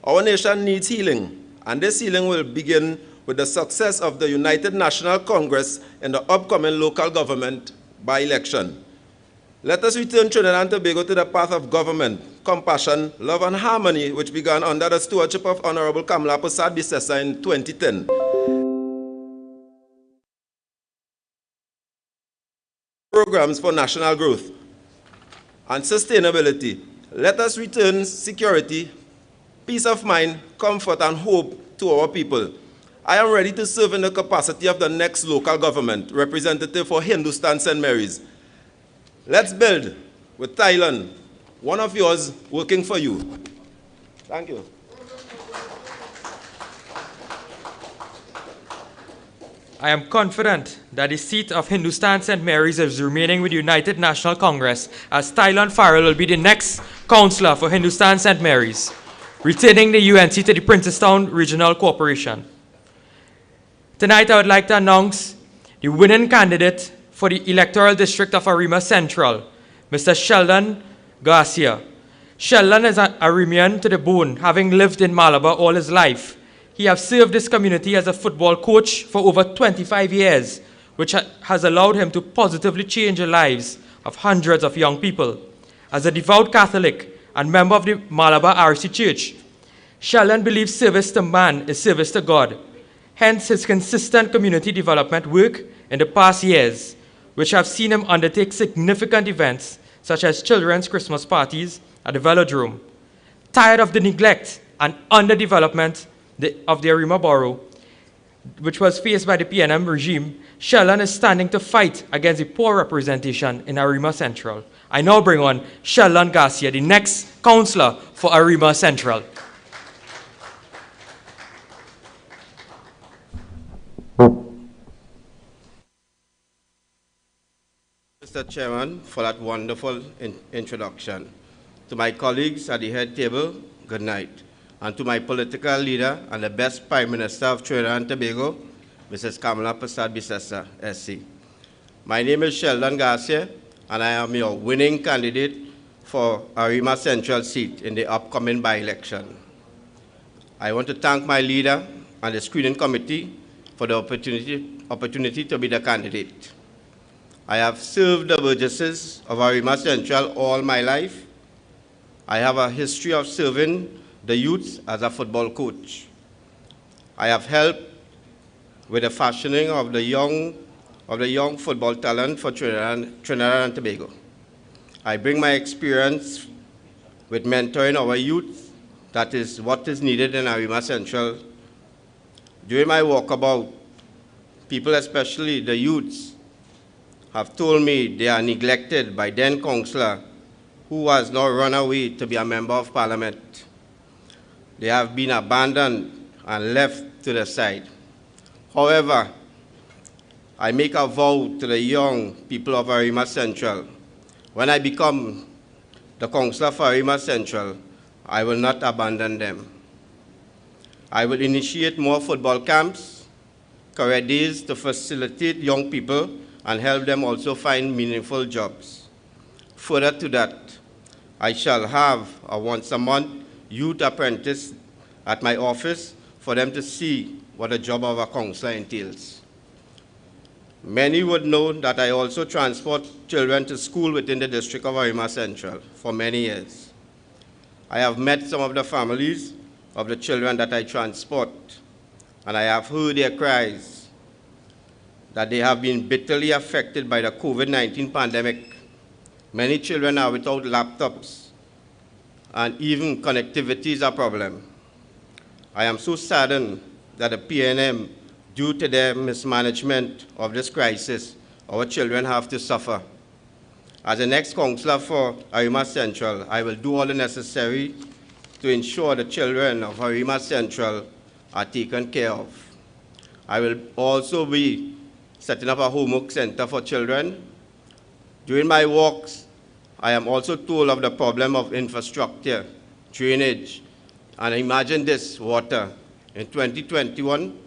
[SPEAKER 10] Our nation needs healing, and this healing will begin with the success of the United National Congress in the upcoming local government by-election. Let us return Trinidad and Tobago to the path of government, compassion, love, and harmony, which began under the stewardship of Honorable Kamla Prasad Bisesa in 2010. Programs for national growth and sustainability. Let us return security, peace of mind, comfort, and hope to our people. I am ready to serve in the capacity of the next local government representative for Hindustan St. Mary's. Let's build with Thailand, one of yours working for you. Thank you.
[SPEAKER 1] I am confident that the seat of Hindustan St. Mary's is remaining with United National Congress, as Thailand Farrell will be the next councillor for Hindustan St. Mary's, returning the UNC to the Princestown Regional Corporation. Tonight I would like to announce the winning candidate for the electoral district of Arima Central, Mr. Sheldon Garcia. Sheldon is an Arimian to the bone, having lived in Malabar all his life. He has served this community as a football coach for over 25 years, which has allowed him to positively change the lives of hundreds of young people. As a devout Catholic and member of the Malabar RC Church, Sheldon believes service to man is service to God. Hence his consistent community development work in the past years, which have seen him undertake significant events such as children's Christmas parties at the Velodrome. Tired of the neglect and underdevelopment of the Arima Borough, which was faced by the PNM regime, Sheldon is standing to fight against the poor representation in Arima Central. I now bring on Sheldon Garcia, the next councillor for Arima Central.
[SPEAKER 11] Mr. Chairman, for that wonderful introduction. To my colleagues at the head table, good night. And to my political leader and the best Prime Minister of Trinidad and Tobago, Mrs. Kamla Prasad Bisesa, SC. My name is Sheldon Garcia, and I am your winning candidate for Arima Central seat in the upcoming by-election. I want to thank my leader and the screening committee for the opportunity to be the candidate. I have served the burgesses of Arima Central all my life. I have a history of serving the youths as a football coach. I have helped with the fashioning of the young football talent for Trinidad and Tobago. I bring my experience with mentoring our youth. That is what is needed in Arima Central. During my walkabout, people, especially the youths, have told me they are neglected by then councillor who has now run away to be a member of parliament. They have been abandoned and left to the side. However, I make a vow to the young people of Arima Central. When I become the councillor for Arima Central, I will not abandon them. I will initiate more football camps, career days to facilitate young people and help them also find meaningful jobs. Further to that, I shall have a once-a-month youth apprentice at my office for them to see what the job of a councillor entails. Many would know that I also transport children to school within the district of Arima Central for many years. I have met some of the families of the children that I transport, and I have heard their cries that they have been bitterly affected by the COVID-19 pandemic. Many children are without laptops, and even connectivity is a problem. I am so saddened that the PNM, due to their mismanagement of this crisis, our children have to suffer. As the next councillor for Arima Central, I will do all the necessary to ensure the children of Arima Central are taken care of. I will also be setting up a homework center for children. During my walks, I am also told of the problem of infrastructure, drainage, and imagine this, water. In 2021,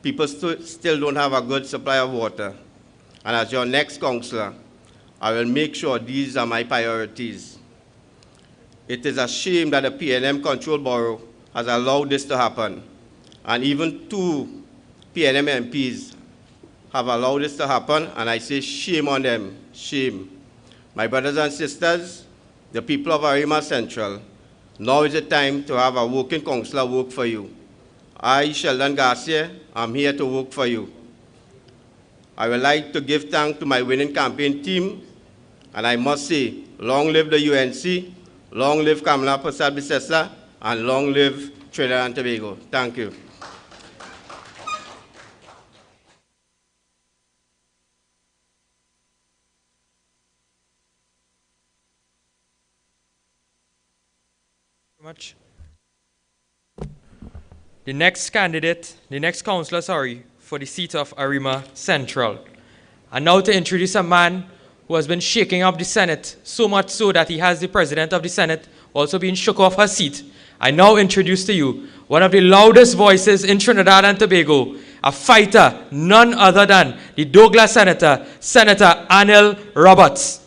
[SPEAKER 11] people still don't have a good supply of water. And as your next councillor, I will make sure these are my priorities. It is a shame that the PNM control borough has allowed this to happen. And even 2 PNM MPs have allowed this to happen, and I say shame on them, shame. My brothers and sisters, the people of Arima Central, now is the time to have a working councillor work for you. I, Sheldon Garcia, am here to work for you. I would like to give thanks to my winning campaign team, and I must say, long live the UNC, long live Kamla Persad-Bissessar, and long live Trinidad and Tobago. Thank you.
[SPEAKER 1] Much. The next candidate, the next councillor, for the seat of Arima Central. And now to introduce a man who has been shaking up the Senate, so much so that he has the President of the Senate also being shook off her seat. I now introduce to you one of the loudest voices in Trinidad and Tobago, a fighter, none other than the Douglas Senator, Senator Anil Roberts.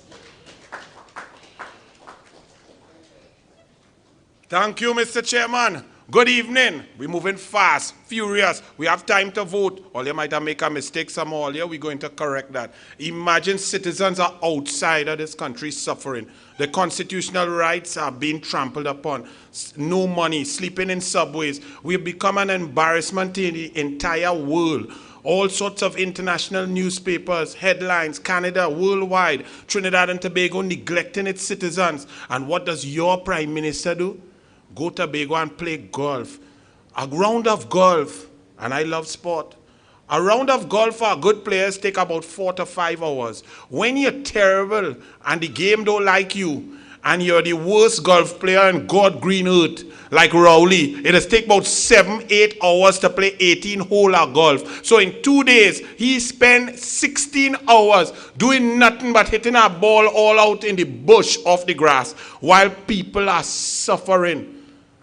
[SPEAKER 12] Thank you, Mr. Chairman. Good evening. We're moving fast, furious. We have time to vote. All you might have made a mistake somehow. Here we're going to correct that. Imagine citizens are outside of this country suffering. The constitutional rights are being trampled upon. No money, sleeping in subways. We've become an embarrassment to the entire world. All sorts of international newspapers, headlines, Canada, worldwide, Trinidad and Tobago neglecting its citizens. And what does your Prime Minister do? Go to Tobago and play golf. A round of golf, and I love sport. A round of golf for good players take about 4 to 5 hours. When you're terrible and the game don't like you, and you're the worst golf player in God green earth, like Rowley, it has taken about 7-8 hours to play 18 hole of golf. So in 2 days, he spent 16 hours doing nothing but hitting a ball all out in the bush off the grass, while people are suffering.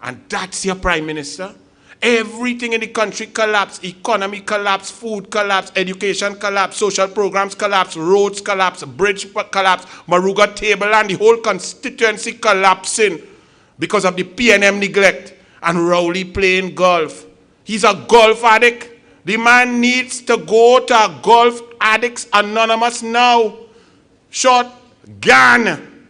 [SPEAKER 12] And that's your Prime Minister? Everything in the country collapsed. Economy collapsed, food collapsed, education collapsed, social programs collapsed, roads collapsed, bridge collapsed, Maruga table and the whole constituency collapsing because of the PNM neglect and Rowley playing golf. He's a golf addict. The man needs to go to a Golf Addicts Anonymous now. Short, gun.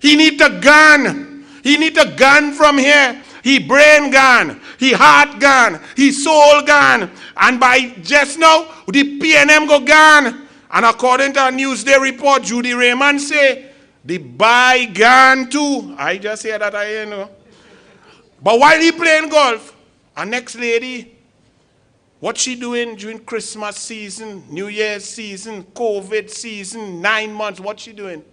[SPEAKER 12] He need to gun. He need to gun from here. He brain gone, he heart gone, he soul gone. And by just now, the PNM go gone. And according to a Newsday report, Judy Raymond say, the Bye gone too. I just hear that, I know. But while he playing golf, our next lady, what she doing during Christmas season, New Year's season, COVID season, 9 months, what she doing?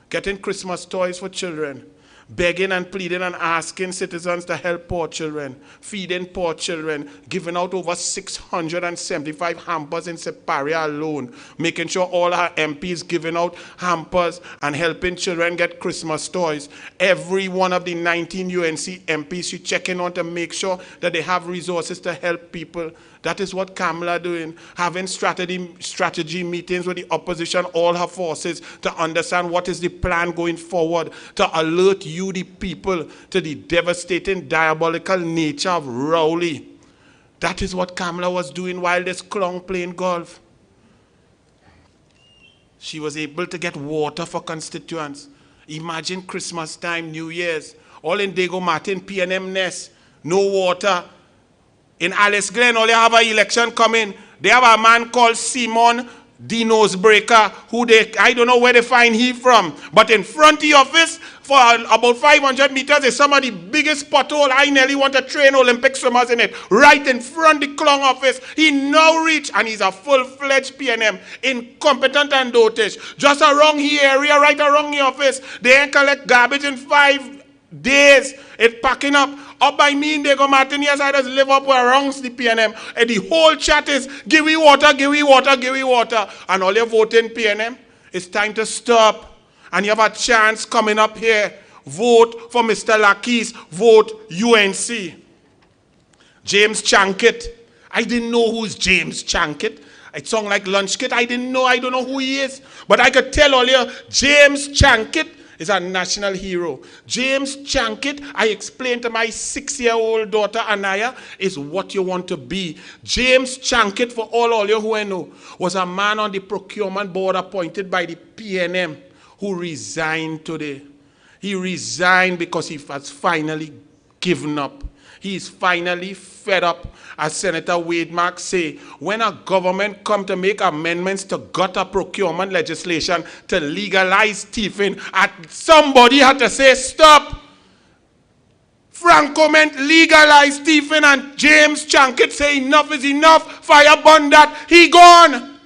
[SPEAKER 12] Getting Christmas toys for children. Begging and pleading and asking citizens to help poor children, feeding poor children, giving out over 675 hampers in Separia alone, making sure all our MPs giving out hampers and helping children get Christmas toys. Every one of the 19 UNC MPs she checking on to make sure that they have resources to help people. That is what Kamala doing, having strategy meetings with the opposition, all her forces, to understand what is the plan going forward, to alert you, the people, to the devastating, diabolical nature of Rowley. That is what Kamala was doing while this clown playing golf. She was able to get water for constituents. Imagine Christmas time, New Year's, all in Dago Martin, PNM Nest, no water. In Alice Glen, all they have an election coming. They have a man called Simon the Nosebreaker, who I don't know where they find he from. But in front of the office, for about 500 meters, is some of the biggest pothole. I nearly want to train Olympic swimmers in it. Right in front of the Clong office. He now reach, and he's a full-fledged PNM, incompetent and dotish. Just around here area, right around the office, they ain't collect garbage in 5 days. It's packing up. Up by me in Dago Martin, yes, I just live up around the PNM. And the whole chat is, give me water, give me water, give me water. And all you're voting PNM, it's time to stop. And you have a chance coming up here. Vote for Mr. Lakis. Vote UNC. James Chankit. I didn't know who's James Chankit. It sounds like lunch kit. I don't know who he is. But I could tell all you, James Chankit is a national hero. James Chankit, I explained to my 6-year-old daughter Anaya, is what you want to be. James Chankit, for all you who I know, was a man on the procurement board appointed by the PNM who resigned today. He resigned because he has finally given up. He is finally fed up. As Senator Wade Mark say, when a government come to make amendments to gutter procurement legislation to legalize thieving, somebody had to say stop. Franco meant legalize thieving, and James Chankit say enough is enough. Fire burn that. He gone.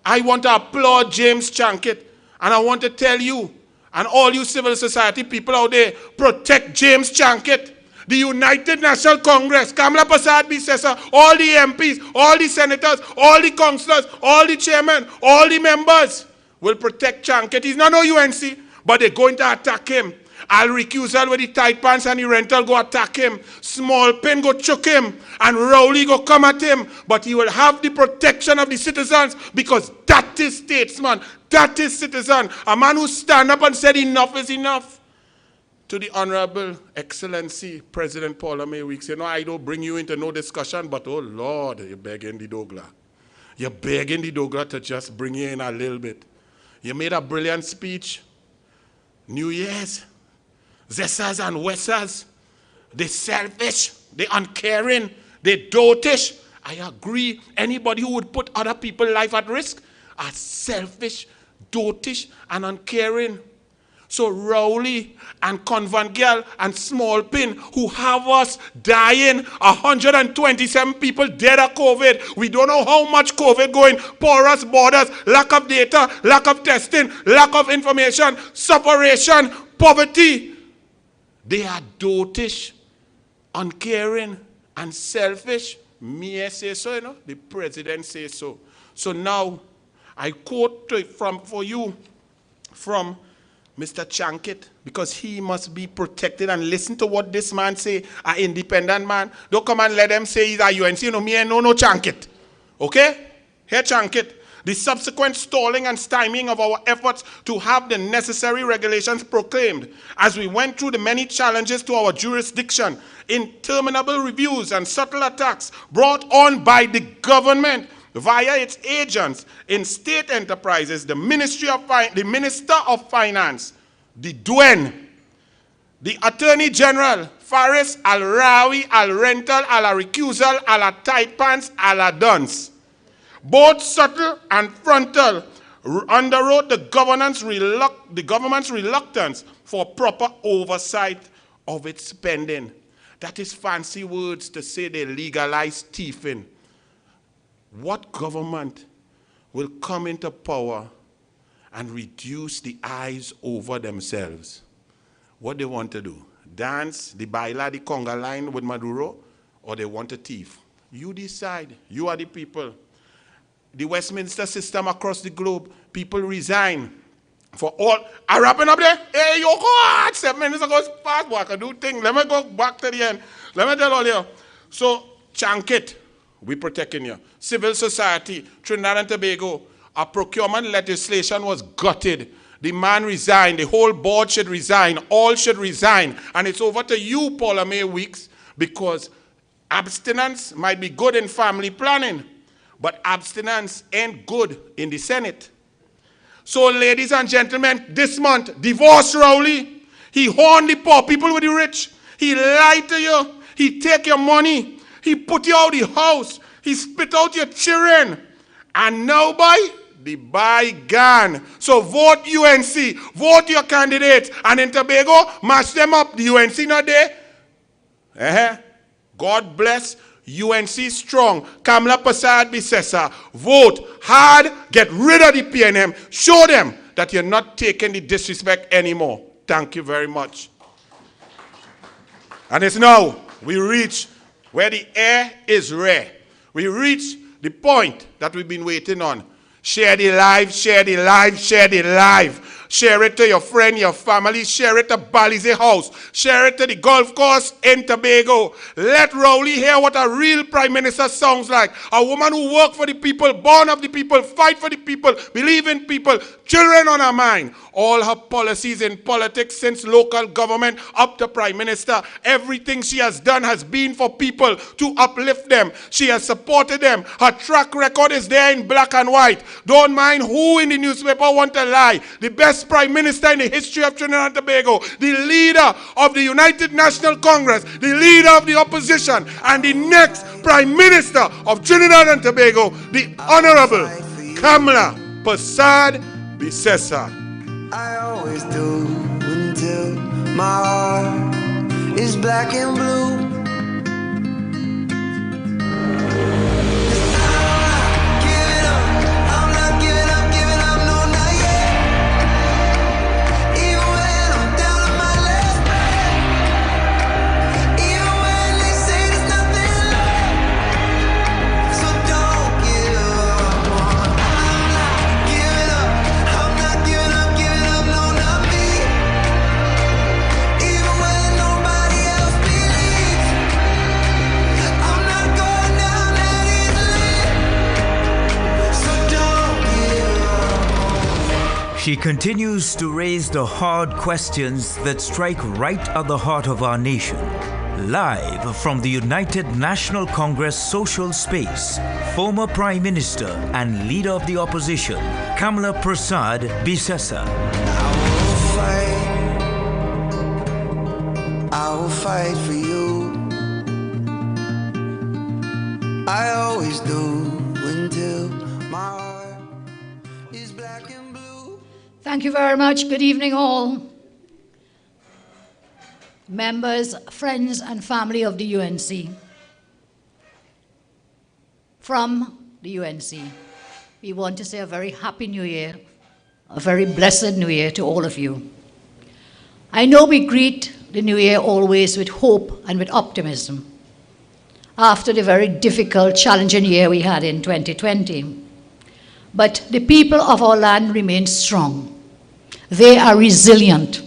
[SPEAKER 12] I want to applaud James Chankit, and I want to tell you, and all you civil society people out there, protect James Chankit. The United National Congress, Kamla Prasad Bisesa, all the MPs, all the senators, all the councillors, all the chairmen, all the members will protect Chankit. He's not no UNC, but they're going to attack him. Al Recusal with the tight pants and the rental go attack him. Small Pin go choke him. And Rowley go come at him. But he will have the protection of the citizens because that is statesman. That is citizen. A man who stand up and said enough is enough. To the Honorable Excellency President Paula May Weeks, you know, I don't bring you into no discussion, but oh Lord, you're begging the Douglas. You're begging the Douglas to just bring you in a little bit. You made a brilliant speech. New Year's, Zessas and Wessas, they selfish, they uncaring, they dotish. I agree. Anybody who would put other people's life at risk are selfish, dotish, and uncaring. So Rowley and Convent Girl and Small Pin, who have us dying, 127 people dead of COVID. We don't know how much COVID going, porous borders, lack of data, lack of testing, lack of information, separation, poverty. They are dotish, uncaring, and selfish. Me say so, you know, the president says so. So now, I quote for you from Mr. Chankit, because he must be protected, and listen to what this man say, an independent man. Don't come and let them say he's a UNC, you know, me and no Chankit. Okay? Here Chankit. The subsequent stalling and stymieing of our efforts to have the necessary regulations proclaimed as we went through the many challenges to our jurisdiction, interminable reviews and subtle attacks brought on by the government via its agents in state enterprises, the Minister of Finance, the Duen, the Attorney General, Faris, Al-Rawi, Al-Rental, Al-Recusal, Al-Tight Pants, Al-Duns. Both subtle and frontal underwrote the government's reluctance for proper oversight of its spending. That is fancy words to say they legalize thieving. What government will come into power and reduce the eyes over themselves? What they want to do? Dance the baila, the conga line with Maduro, or they want to thief? You decide. You are the people. The Westminster system across the globe, people resign. For all, I'm wrapping up there. Hey, yo, God, 7 minutes ago, fast, boy, I can do things. Let me go back to the end. Let me tell all you. So, Chankit, we protecting you. Civil society, Trinidad and Tobago, our procurement legislation was gutted. The man resigned. The whole board should resign. All should resign. And it's over to you, Paula May Weeks, because abstinence might be good in family planning, but abstinence ain't good in the Senate. So, ladies and gentlemen, this month, divorce Rowley. He horned the poor people with the rich. He lied to you. He take your money. He put you out of the house. He spit out your children. And now, the buy gone. So vote UNC. Vote your candidates. And in Tobago, mash them up. The UNC not there. God bless. UNC strong. Kamla Prasad Bisesa. Vote hard. Get rid of the PNM. Show them that you're not taking the disrespect anymore. Thank you very much. And it's now we reach where the air is rare. We reach the point that we've been waiting on. Share the live, share the live, share the live. Share it to your friend, your family. Share it to Balize House. Share it to the golf course in Tobago. Let Rowley hear what a real prime minister sounds like. A woman who works for the people, born of the people, fight for the people, believe in people, children on her mind. All her policies in politics, since local government up to prime minister, everything she has done has been for people, to uplift them. She has supported them. Her track record is there in black and white. Don't mind who in the newspaper want to lie. The best prime minister in the history of Trinidad and Tobago, the leader of the United National Congress, the leader of the opposition, and the next prime minister of Trinidad and Tobago, the Honorable Kamla Persad Bissessa.
[SPEAKER 13] I always do until my heart is black and blue.
[SPEAKER 14] She continues to raise the hard questions that strike right at the heart of our nation. Live from the United National Congress social space, former Prime Minister and Leader of the Opposition, Kamla Persad Bissessa.
[SPEAKER 13] I will fight for you. I always do until my heart is black and blue.
[SPEAKER 15] Thank you very much. Good evening, all. Members, friends, and family of the UNC. From the UNC, we want to say a very happy new year, a very blessed new year to all of you. I know we greet the new year always with hope and with optimism after the very difficult, challenging year we had in 2020. But the people of our land remain strong. They are resilient,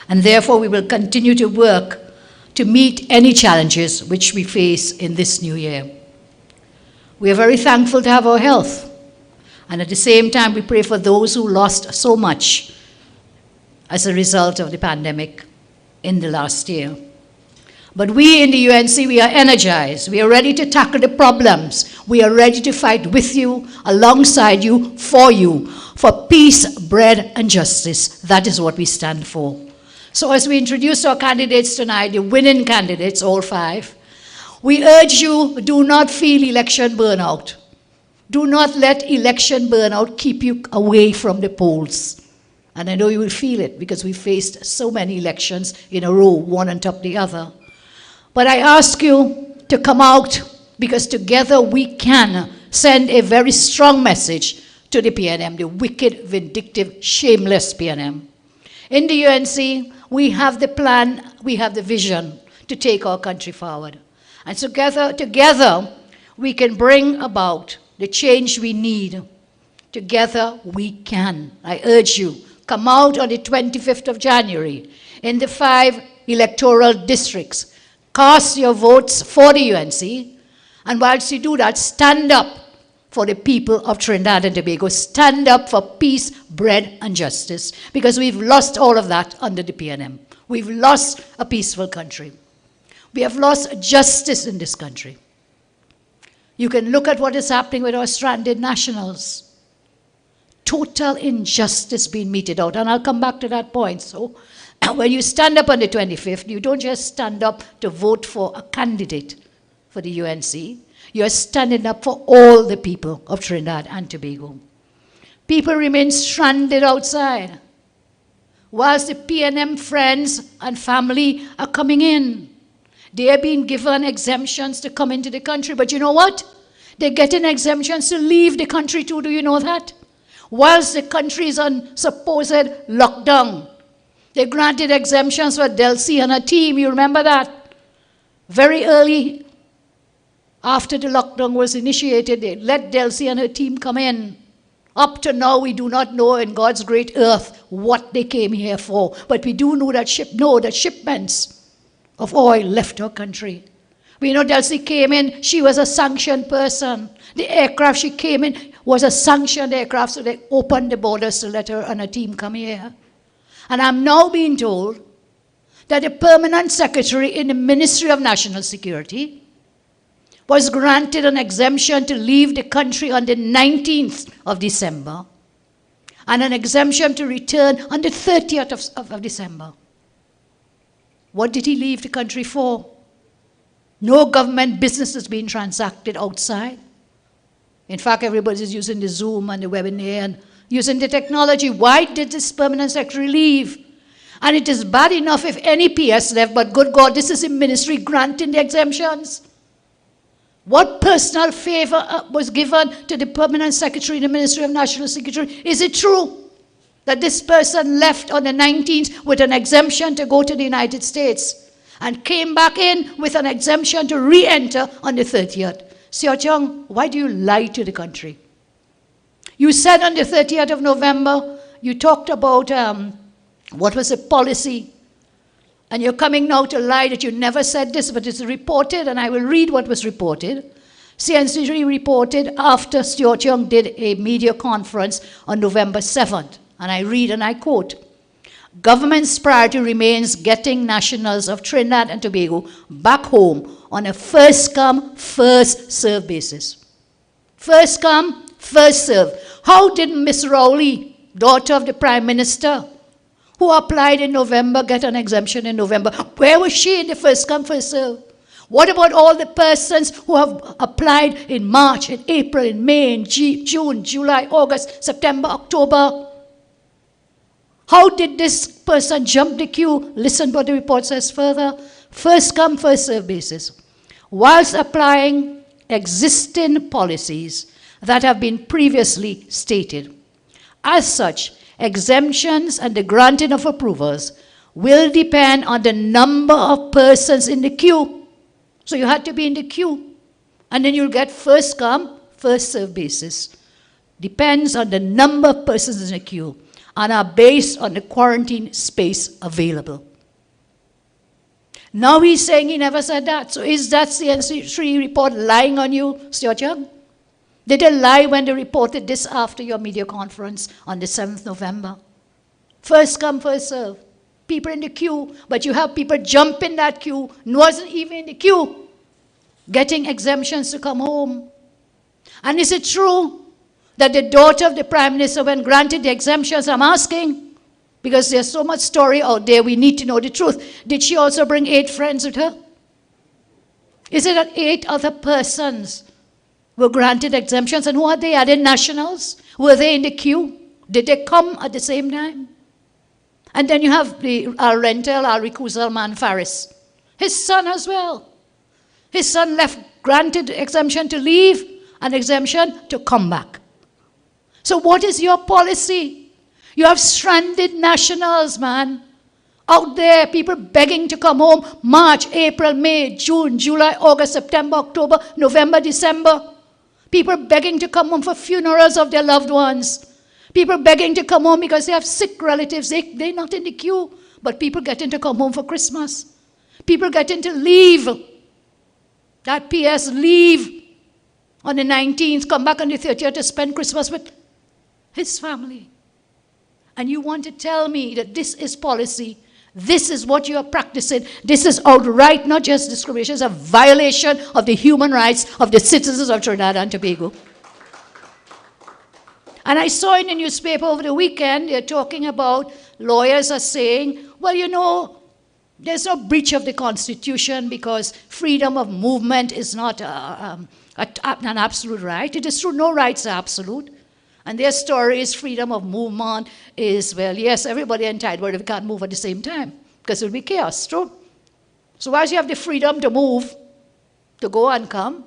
[SPEAKER 15] and therefore we will continue to work to meet any challenges which we face in this new year. We are very thankful to have our health, and at the same time we pray for those who lost so much as a result of the pandemic in the last year. But we in the UNC, we are energized. We are ready to tackle the problems. We are ready to fight with you, alongside you, for peace, bread, and justice. That is what we stand for. So as we introduce our candidates tonight, the winning candidates, all 5, we urge you, do not feel election burnout. Do not let election burnout keep you away from the polls. And I know you will feel it because we faced so many elections in a row, one on top of the other. But I ask you to come out, because together we can send a very strong message to the PNM, the wicked, vindictive, shameless PNM. In the UNC, we have the plan, we have the vision to take our country forward. And together we can bring about the change we need. Together we can. I urge you, come out on the 25th of January in the 5 electoral districts. Cast your votes for the UNC, and whilst you do that, stand up for the people of Trinidad and Tobago. Stand up for peace, bread, and justice, because we've lost all of that under the PNM. We've lost a peaceful country. We have lost justice in this country. You can look at what is happening with our stranded nationals. Total injustice being meted out, and I'll come back to that point. So when you stand up on the 25th, you don't just stand up to vote for a candidate for the UNC. You're standing up for all the people of Trinidad and Tobago. People remain stranded outside, whilst the PNM friends and family are coming in. They are being given exemptions to come into the country, but you know what? They're getting exemptions to leave the country too. Do you know that? Whilst the country is on supposed lockdown, they granted exemptions for Delcy and her team. You remember that? Very early after the lockdown was initiated, they let Delcy and her team come in. Up to now, we do not know in God's great earth what they came here for. But we do know that shipments of oil left our country. We know that she came in, she was a sanctioned person. The aircraft she came in was a sanctioned aircraft, so they opened the borders to let her and her team come here. And I'm now being told that the permanent secretary in the Ministry of National Security was granted an exemption to leave the country on the 19th of December and an exemption to return on the 30th of December. What did he leave the country for? No government business is being transacted outside. In fact, everybody's using the Zoom and the webinar and using the technology. Why did this permanent secretary leave? And it is bad enough if any PS left, but good God, this is a ministry granting the exemptions. What personal favor was given to the permanent secretary in the Ministry of National Security? Is it true that this person left on the 19th with an exemption to go to the United States and came back in with an exemption to re-enter on the 30th? Seo Chung, why do you lie to the country? You said on the 30th of November, you talked about what was the policy, and you're coming now to lie that you never said this, but it's reported, and I will read what was reported. CNC reported after Seo Chung did a media conference on November 7th, and I read and I quote, "Government's priority remains getting nationals of Trinidad and Tobago back home on a first-come, first-served basis." First come, first served. How did Miss Rowley, daughter of the Prime Minister, who applied in November, get an exemption in November? Where was she in the first come, first serve? What about all the persons who have applied in March, in April, in May, in June, July, August, September, October? How did this person jump the queue? Listen what the report says further. First come, first serve basis. Whilst applying existing policies that have been previously stated. As such, exemptions and the granting of approvals will depend on the number of persons in the queue. So you had to be in the queue. And then you'll get first come, first serve basis. Depends on the number of persons in the queue and are based on the quarantine space available. Now he's saying he never said that. So is that CNC3 report lying on you, Seo Chung? Did they lie when they reported this after your media conference on the 7th November? First come, first serve. People in the queue, but you have people jump in that queue, wasn't even in the queue, getting exemptions to come home. And is it true that the daughter of the Prime Minister, when granted the exemptions, I'm asking, because there's so much story out there, we need to know the truth. Did she also bring 8 friends with her? Is it that 8 other persons were granted exemptions? And who are they? Are they nationals? Were they in the queue? Did they come at the same time? And then you have our recusal man Faris. His son as well. His son left, granted exemption to leave, and exemption to come back. So what is your policy? You have stranded nationals, man. Out there, people begging to come home. March, April, May, June, July, August, September, October, November, December. People begging to come home for funerals of their loved ones. People begging to come home because they have sick relatives. They're not in the queue, but people getting to come home for Christmas. People getting to leave. That PS leave on the 19th, come back on the 30th to spend Christmas with his family. And you want to tell me that this is policy, this is what you are practicing, this is outright not just discrimination, it's a violation of the human rights of the citizens of Trinidad and Tobago. And I saw in the newspaper over the weekend, they're talking about, lawyers are saying, well, you know, there's no breach of the Constitution because freedom of movement is not an absolute right. It is true, no rights are absolute. And their story is freedom of movement is, well, yes, everybody entitled, but we can't move at the same time because it will be chaos, true? So as you have the freedom to move, to go and come,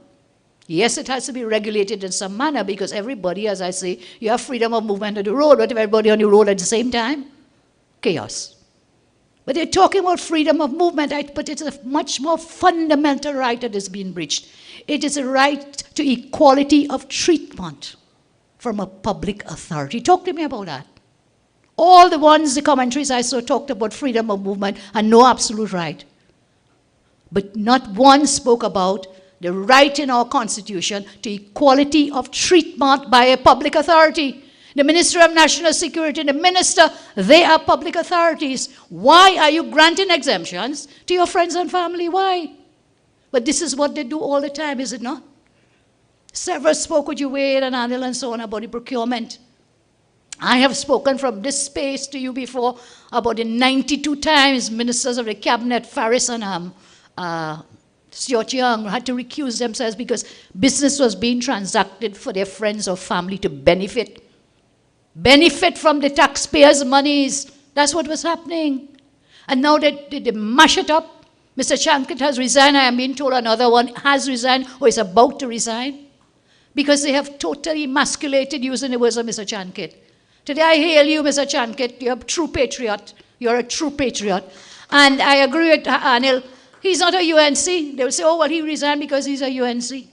[SPEAKER 15] yes, it has to be regulated in some manner because everybody, as I say, you have freedom of movement on the road, but if everybody on the road at the same time, chaos. But they're talking about freedom of movement, but it's a much more fundamental right that is being breached. It is a right to equality of treatment from a public authority? Talk to me about that. All the ones, the commentaries I saw talked about freedom of movement and no absolute right. But not one spoke about the right in our Constitution to equality of treatment by a public authority. The Minister of National Security and the Minister, they are public authorities. Why are you granting exemptions to your friends and family? Why? But this is what they do all the time, is it not? Several spoke with you, Wade and Anil and so on, about the procurement. I have spoken from this space to you before about the 92 times ministers of the cabinet, Faris and Stuart Young, had to recuse themselves because business was being transacted for their friends or family to benefit from the taxpayers' monies. That's what was happening. And now they mash it up. Mr. Chankit has resigned. I am being told another one has resigned or is about to resign because they have totally emasculated, using the words of Mr. Chankit. Today I hail you, Mr. Chankit. You're a true patriot. You're a true patriot. And I agree with Anil. He's not a UNC. They will say, oh, well, he resigned because he's a UNC.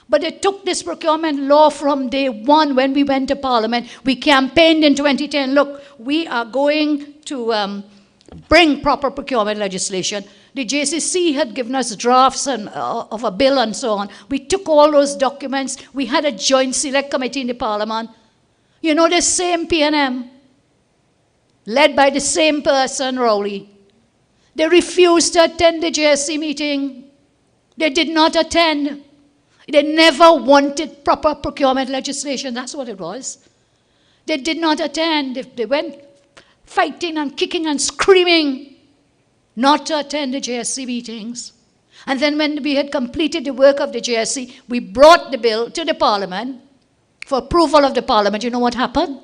[SPEAKER 15] But they took this procurement law from day one when we went to Parliament. We campaigned in 2010, look, we are going to bring proper procurement legislation. The JCC had given us drafts of a bill and so on. We took all those documents. We had a joint select committee in the Parliament. You know, the same PNM, led by the same person, Rowley. They refused to attend the JSC meeting. They did not attend. They never wanted proper procurement legislation. That's what it was. They did not attend. They went fighting and kicking and screaming not to attend the JSC meetings. And then when we had completed the work of the JSC, we brought the bill to the Parliament for approval of the Parliament. You know what happened?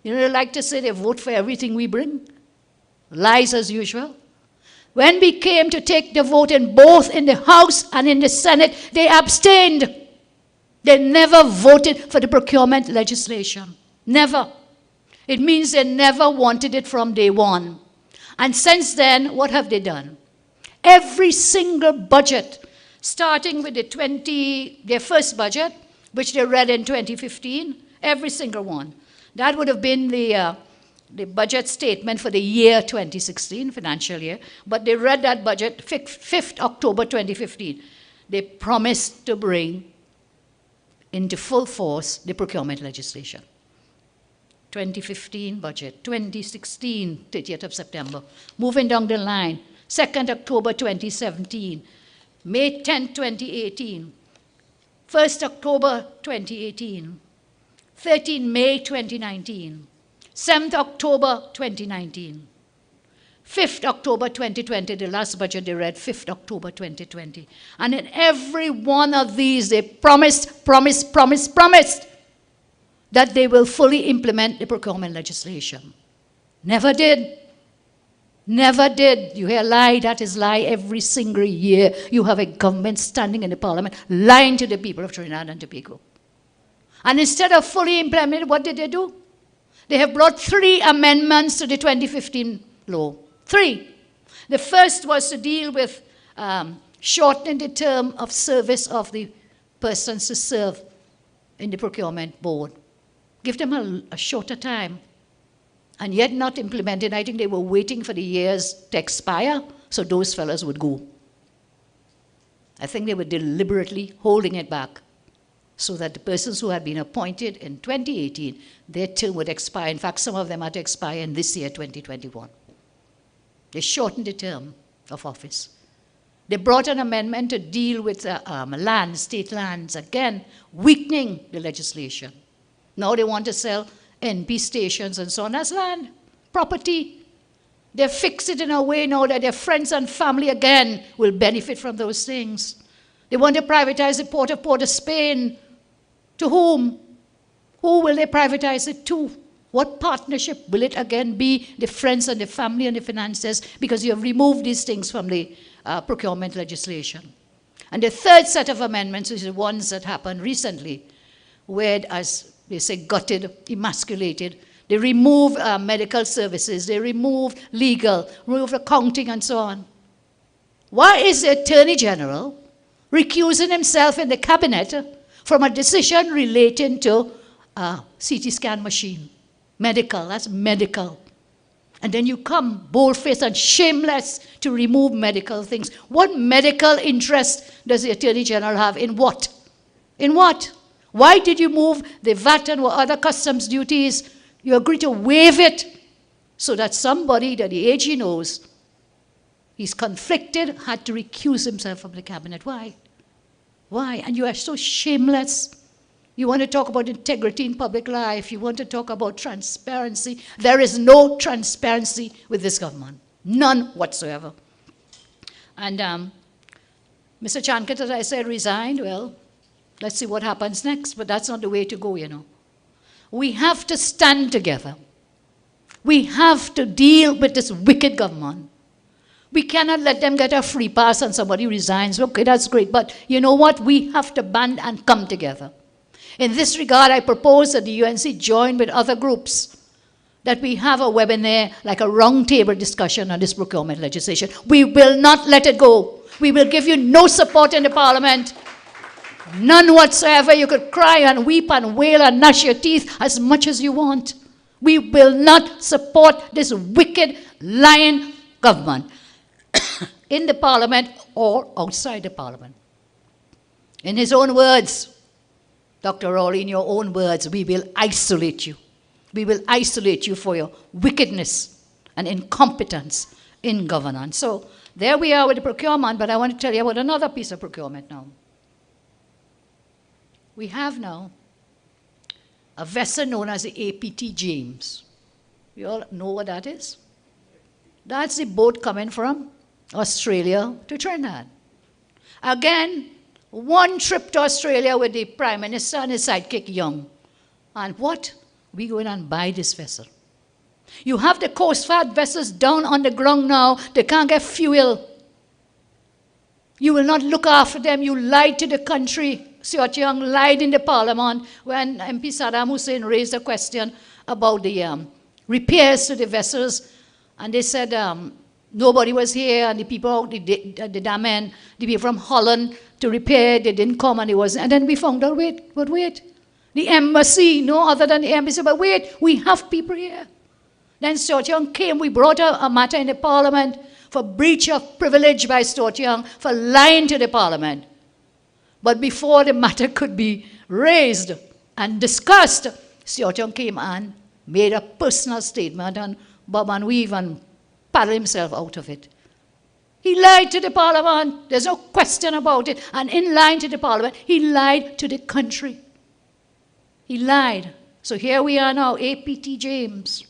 [SPEAKER 15] You know, they like to say they vote for everything we bring. Lies as usual. When we came to take the vote in both in the House and in the Senate, they abstained. They never voted for the procurement legislation. Never. It means they never wanted it from day one. And since then, what have they done? Every single budget, starting with their first budget, which they read in 2015, every single one. That would have been the budget statement for the year 2016, financial year, but they read that budget 5th October 2015. They promised to bring into full force the procurement legislation. 2015 budget, 2016, 30th of September. Moving down the line, 2nd October 2017, May 10th, 2018, 1st October 2018, 13 May 2019, 7th October 2019, 5th October 2020, the last budget they read, 5th October 2020. And in every one of these, they promised that they will fully implement the procurement legislation. Never did. Never did. You hear lie, that is lie. Every single year, you have a government standing in the Parliament lying to the people of Trinidad and Tobago. And instead of fully implementing, what did they do? They have brought 3 amendments to the 2015 law. 3. The first was to deal with shortening the term of service of the persons to serve in the procurement board. Give them a shorter time. And yet not implemented. I think they were waiting for the years to expire so those fellows would go. I think they were deliberately holding it back so that the persons who had been appointed in 2018, their term would expire. In fact, some of them had to expire in this year, 2021. They shortened the term of office. They brought an amendment to deal with land, state lands, again, weakening the legislation. Now they want to sell NP stations and so on. That's land, property. They fix it in a way now that their friends and family again will benefit from those things. They want to privatize the Port of Spain. To whom? Who will they privatize it to? What partnership will it again be? The friends and the family and the financiers, because you have removed these things from the procurement legislation. And the third set of amendments is the ones that happened recently, where, as they say, gutted, emasculated. They remove medical services, they remove legal, remove accounting and so on. Why is the Attorney General recusing himself in the cabinet from a decision relating to a CT scan machine. Medical, that's medical. And then you come bold-faced and shameless to remove medical things. What medical interest does the Attorney General have in what? In what? Why did you move the VAT and other customs duties? You agreed to waive it so that somebody that the AG knows he's conflicted had to recuse himself from the cabinet. Why? Why? And you are so shameless. You want to talk about integrity in public life. You want to talk about transparency. There is no transparency with this government. None whatsoever. And Mr. Chankit, as I said, resigned. Well, let's see what happens next. But that's not the way to go, you know. We have to stand together. We have to deal with this wicked government. We cannot let them get a free pass and somebody resigns. Okay, that's great. But you know what? We have to band and come together. In this regard, I propose that the UNC join with other groups, that we have a webinar, like a roundtable discussion on this procurement legislation. We will not let it go. We will give you no support in the Parliament. None whatsoever. You could cry and weep and wail and gnash your teeth as much as you want. We will not support this wicked, lying government in the Parliament or outside the Parliament. In his own words, Dr. Rowley, in your own words, we will isolate you. We will isolate you for your wickedness and incompetence in governance. So there we are with the procurement, but I want to tell you about another piece of procurement now. We have now a vessel known as the APT James. You all know what that is? That's the boat coming from Australia to Trinidad. Again, one trip to Australia with the Prime Minister and his sidekick Young. And what? We go in and buy this vessel. You have the Coast Guard vessels down on the ground now. They can't get fuel. You will not look after them. You lied to the country. Siot Young lied in the Parliament when MP Saddam Hussein raised a question about the repairs to the vessels. And they said nobody was here, and the people out, the dam end, the people from Holland to repair, they didn't come, and it was. And then we found out, wait. The embassy, no other than the embassy, but wait, we have people here. Then Siot Young came, we brought a matter in the Parliament for breach of privilege by Siot Young, for lying to the Parliament. But before the matter could be raised and discussed, Siot Young came and made a personal statement, and bob and weave and paddle himself out of it. He lied to the Parliament. There's no question about it. And in lying to the Parliament, he lied to the country. He lied. So here we are now, APT James.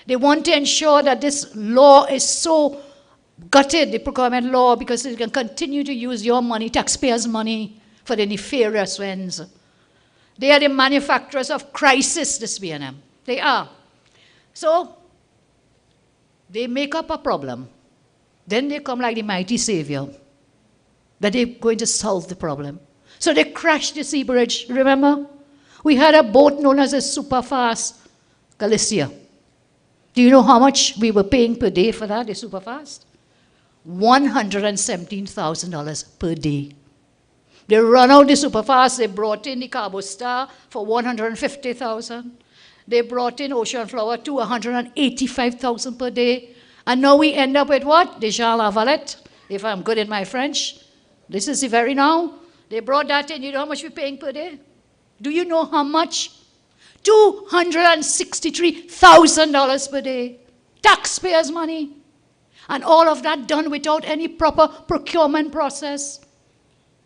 [SPEAKER 15] They want to ensure that this law is so gutted, the procurement law, because they can continue to use your money, taxpayers' money, for the nefarious ends. They are the manufacturers of crisis, this B&M. They are. So they make up a problem. Then they come like the mighty savior, that they're going to solve the problem. So they crashed the sea bridge, remember? We had a boat known as a Superfast Galicia. Do you know how much we were paying per day for that, the Superfast? $117,000 per day. They run out the Superfast, they brought in the Cabo Star for $150,000. They brought in Ocean Flower to $185,000 per day. And now we end up with what? The Jean Lavalette, if I'm good in my French. This is the very now. They brought that in. You know how much we're paying per day? Do you know how much? $263,000 per day. Taxpayers' money. And all of that done without any proper procurement process.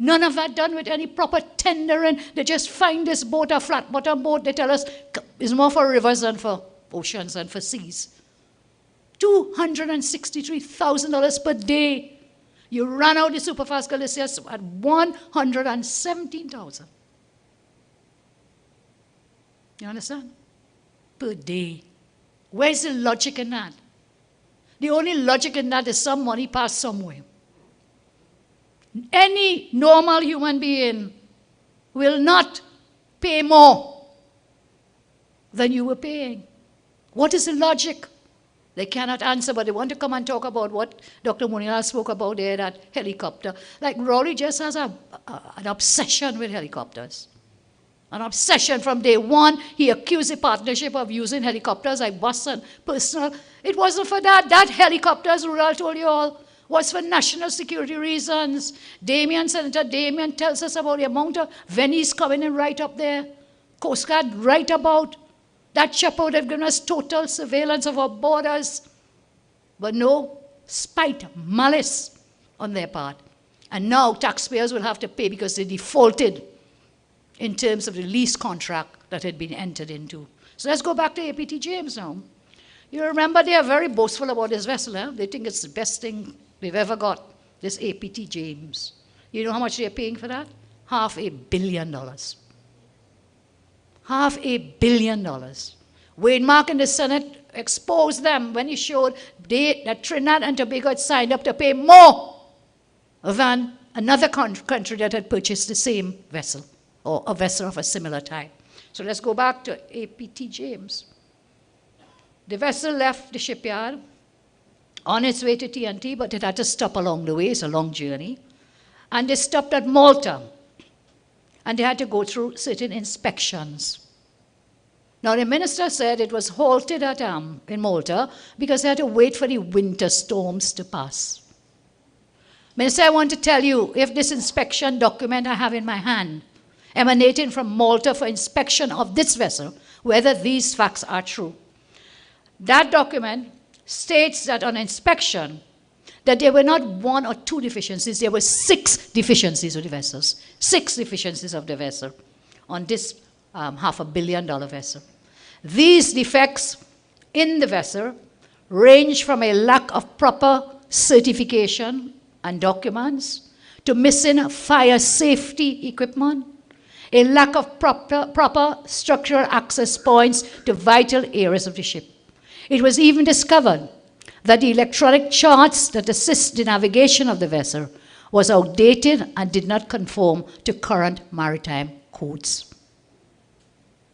[SPEAKER 15] None of that done with any proper tendering. They just find this boat, a flat bottom boat, they tell us it's more for rivers than for oceans and for seas. $263,000 per day. You run out the Superfast Galicia at $117,000. You understand? Per day. Where's the logic in that? The only logic in that is some money passed somewhere. Any normal human being will not pay more than you were paying. What is the logic? They cannot answer, but they want to come and talk about what Dr. Munira spoke about there, that helicopter. Like Rory just has an obsession with helicopters. An obsession from day one. He accused the partnership of using helicopters like bus and personal. It wasn't for that. That helicopters, Rural told you all, was for national security reasons. Senator Damien tells us about the amount of Venice coming in right up there. Coast Guard right about. That chopper would have given us total surveillance of our borders. But no, spite, malice on their part. And now taxpayers will have to pay because they defaulted in terms of the lease contract that had been entered into. So let's go back to APT James now. You remember they are very boastful about this vessel. Eh? They think it's the best thing they've ever got, this APT James. You know how much they're paying for that? $500 million. $500 million. Wayne Mark in the Senate exposed them when he showed that Trinidad and Tobago had signed up to pay more than another country that had purchased the same vessel, or a vessel of a similar type. So let's go back to APT James. The vessel left the shipyard on its way to TNT, but it had to stop along the way. It's a long journey. And they stopped at Malta. And they had to go through certain inspections. Now, the minister said it was halted at in Malta because they had to wait for the winter storms to pass. Minister, I want to tell you, if this inspection document I have in my hand, emanating from Malta for inspection of this vessel, whether these facts are true. That document states that on inspection, that there were not one or two deficiencies, there were 6 deficiencies of the vessels. 6 deficiencies of the vessel on this $500 million vessel. These defects in the vessel range from a lack of proper certification and documents to missing fire safety equipment, a lack of proper structural access points to vital areas of the ship. It was even discovered that the electronic charts that assist the navigation of the vessel was outdated and did not conform to current maritime codes.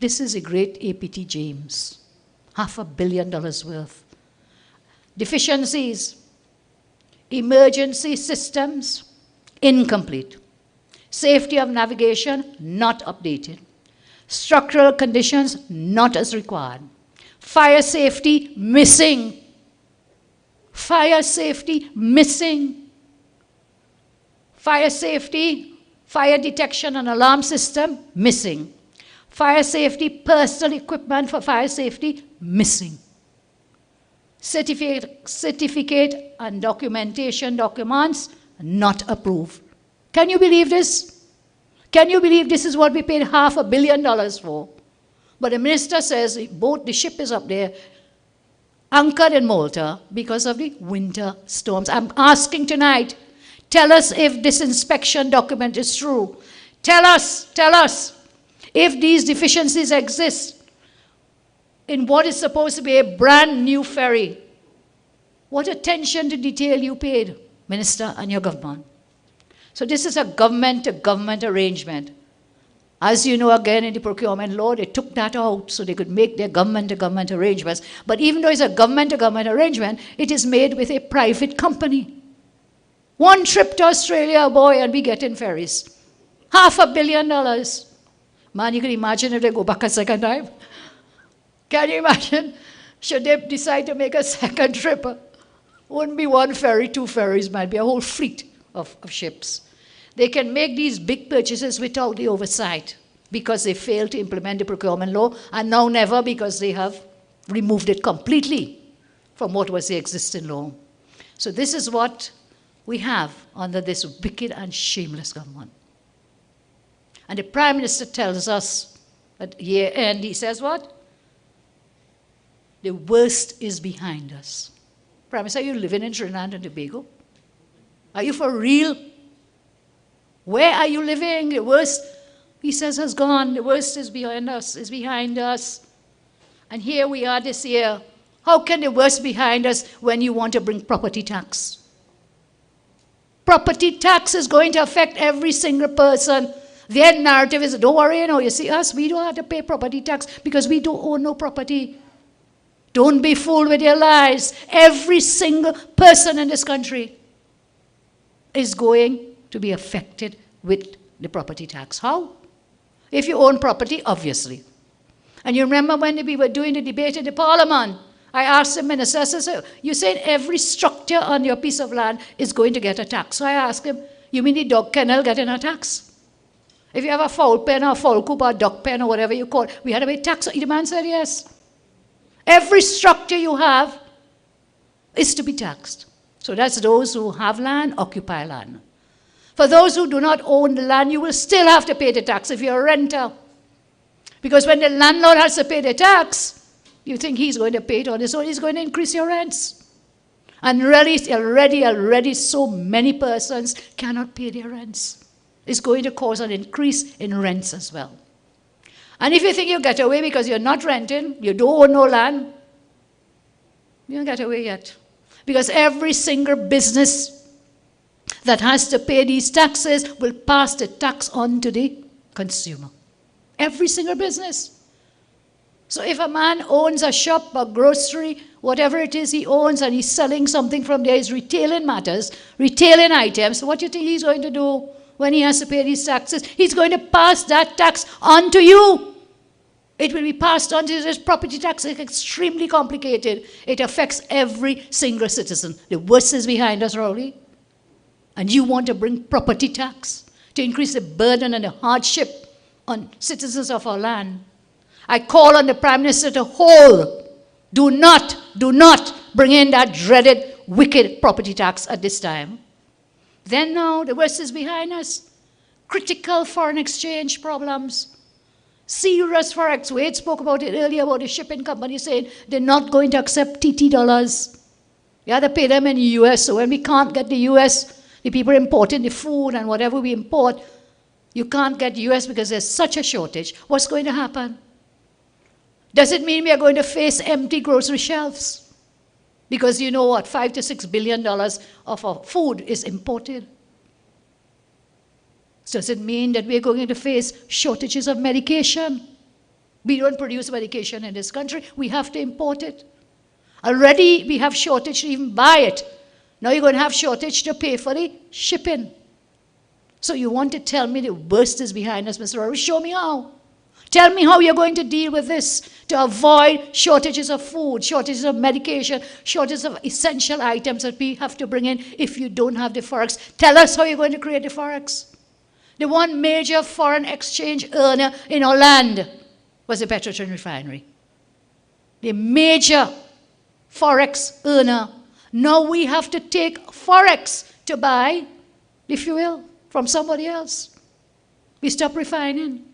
[SPEAKER 15] This is a great APT James, $500 million worth. Deficiencies, emergency systems, incomplete. Safety of navigation, not updated. Structural conditions, not as required. Fire safety, missing. Fire safety, missing. Fire safety, fire detection and alarm system, missing. Fire safety, personal equipment for fire safety, missing. Certificate and documentation documents, not approved. Can you believe this? Can you believe this is what we paid $500 million for? But the minister says the ship is up there, anchored in Malta because of the winter storms. I'm asking tonight, tell us if this inspection document is true. Tell us if these deficiencies exist in what is supposed to be a brand new ferry. What attention to detail you paid, Minister, and your government. So this is a government-to-government arrangement. As you know, again, in the procurement law, they took that out so they could make their government-to-government arrangements. But even though it's a government-to-government arrangement, it is made with a private company. One trip to Australia, boy, and we get in ferries. $500 million. Man, you can imagine if they go back a second time. Can you imagine? Should they decide to make a second trip? Wouldn't be one ferry, 2 ferries, might be a whole fleet of ships. They can make these big purchases without the oversight because they failed to implement the procurement law, and now never because they have removed it completely from what was the existing law. So this is what we have under this wicked and shameless government. And the Prime Minister tells us at year end, he says what? The worst is behind us. Prime Minister, are you living in Trinidad and Tobago? Are you for real? Where are you living? The worst, he says, has gone. The worst is behind us, is behind us. And here we are this year. How can the worst be behind us when you want to bring property tax? Property tax is going to affect every single person. Their narrative is, don't worry, you see us, we don't have to pay property tax because we don't own no property. Don't be fooled with your lies. Every single person in this country is going to be affected with the property tax. How? If you own property, obviously. And you remember when we were doing the debate in the parliament, I asked the minister, I said, you said every structure on your piece of land is going to get a tax. So I asked him, you mean the dog kennel getting a tax? If you have a fowl pen or a fowl coop or a duck pen or whatever you call it, we had to pay tax. The man said yes. Every structure you have is to be taxed. So that's those who have land, occupy land. For those who do not own the land, you will still have to pay the tax if you're a renter. Because when the landlord has to pay the tax, you think he's going to pay it on his own, he's going to increase your rents. And really, already so many persons cannot pay their rents. It's going to cause an increase in rents as well. And if you think you get away because you're not renting, you don't own no land, you don't get away yet. Because every single business that has to pay these taxes will pass the tax on to the consumer. Every single business. So if a man owns a shop, a grocery, whatever it is he owns, and he's selling something from there, he's retailing matters, retailing items, what do you think he's going to do when he has to pay these taxes? He's going to pass that tax on to you. It will be passed on to this property tax. It's extremely complicated. It affects every single citizen. The worst is behind us, Rowley. And you want to bring property tax to increase the burden and the hardship on citizens of our land. I call on the Prime Minister to hold. Do not bring in that dreaded, wicked property tax at this time. Then now, the worst is behind us. Critical foreign exchange problems. Serious forex. Wade spoke about it earlier about the shipping company saying they're not going to accept TT dollars. You have to pay them in the US. So when we can't get the US, the people importing the food and whatever we import, you can't get US because there's such a shortage. What's going to happen? Does it mean we are going to face empty grocery shelves? Because you know what, $5 to $6 billion of our food is imported. So does it mean that we're going to face shortages of medication? We don't produce medication in this country. We have to import it. Already we have shortage to even buy it. Now you're going to have shortage to pay for the shipping. So you want to tell me the worst is behind us, Mr. Rory? Show me how. Tell me how you're going to deal with this to avoid shortages of food, shortages of medication, shortages of essential items that we have to bring in if you don't have the forex. Tell us how you're going to create the forex. The one major foreign exchange earner in our land was the Petrotrin refinery. The major forex earner. Now we have to take forex to buy the fuel from somebody else. We stop refining.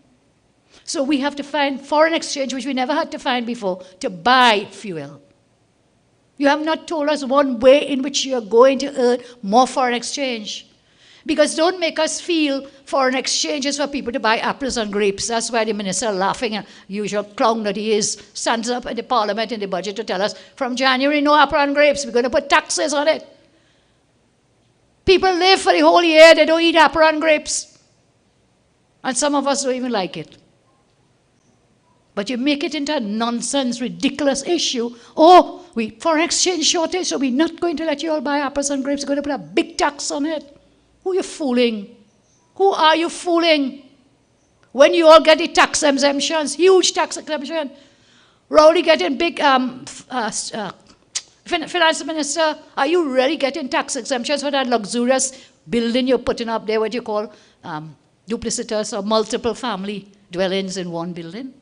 [SPEAKER 15] So we have to find foreign exchange, which we never had to find before, to buy fuel. You have not told us one way in which you are going to earn more foreign exchange. Because don't make us feel foreign exchange is for people to buy apples and grapes. That's why the minister, laughing, a usual clown that he is, stands up in the parliament in the budget to tell us, from January, no apple and grapes. We're going to put taxes on it. People live for the whole year, they don't eat apple and grapes. And some of us don't even like it. But you make it into a nonsense, ridiculous issue. Oh, foreign exchange shortage, so we're not going to let you all buy apples and grapes. We're going to put a big tax on it. Who are you fooling? Who are you fooling? When you all get the tax exemptions, huge tax exemption, Rowley getting big, finance minister, are you really getting tax exemptions for that luxurious building you're putting up there, what you call duplicitous or multiple family dwellings in one building?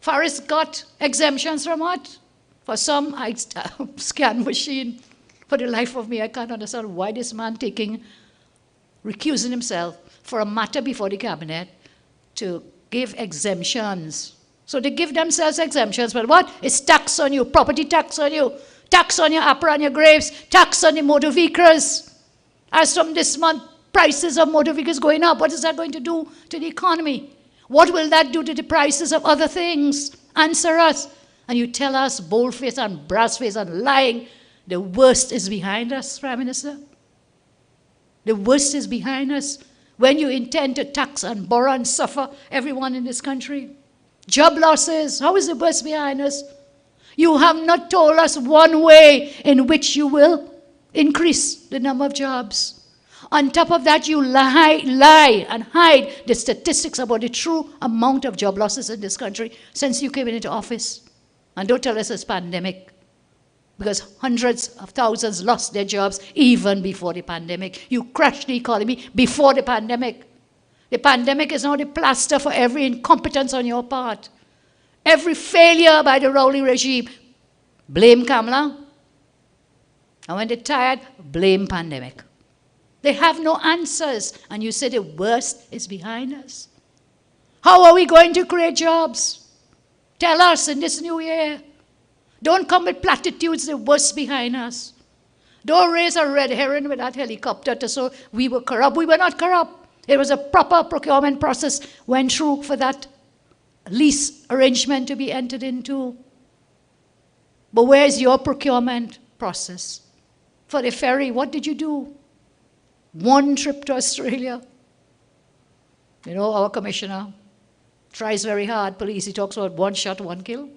[SPEAKER 15] Forrest got exemptions from what? For some scan machine. For the life of me, I can't understand why this man recusing himself for a matter before the cabinet to give exemptions. So they give themselves exemptions, but what? It's tax on you, property tax on you, tax on your apple and your grapes, tax on the motor vehicles. As from this month, prices of motor vehicles going up. What is that going to do to the economy? What will that do to the prices of other things? Answer us. And you tell us, bold-faced and brass-faced and lying, the worst is behind us, Prime Minister. The worst is behind us when you intend to tax and borrow and suffer everyone in this country. Job losses, how is the worst behind us? You have not told us one way in which you will increase the number of jobs. On top of that, you lie and hide the statistics about the true amount of job losses in this country since you came into office. And don't tell us it's pandemic, because hundreds of thousands lost their jobs even before the pandemic. You crashed the economy before the pandemic. The pandemic is now the plaster for every incompetence on your part. Every failure by the Rowley regime. Blame Kamala. And when they're tired, blame pandemic. They have no answers. And you say the worst is behind us. How are we going to create jobs? Tell us in this new year. Don't come with platitudes, the worst behind us. Don't raise a red herring with that helicopter to say we were corrupt. We were not corrupt. It was a proper procurement process went through for that lease arrangement to be entered into. But where's your procurement process? For the ferry, what did you do? One trip to Australia. You know, our commissioner tries very hard. Police, he talks about one shot, one kill.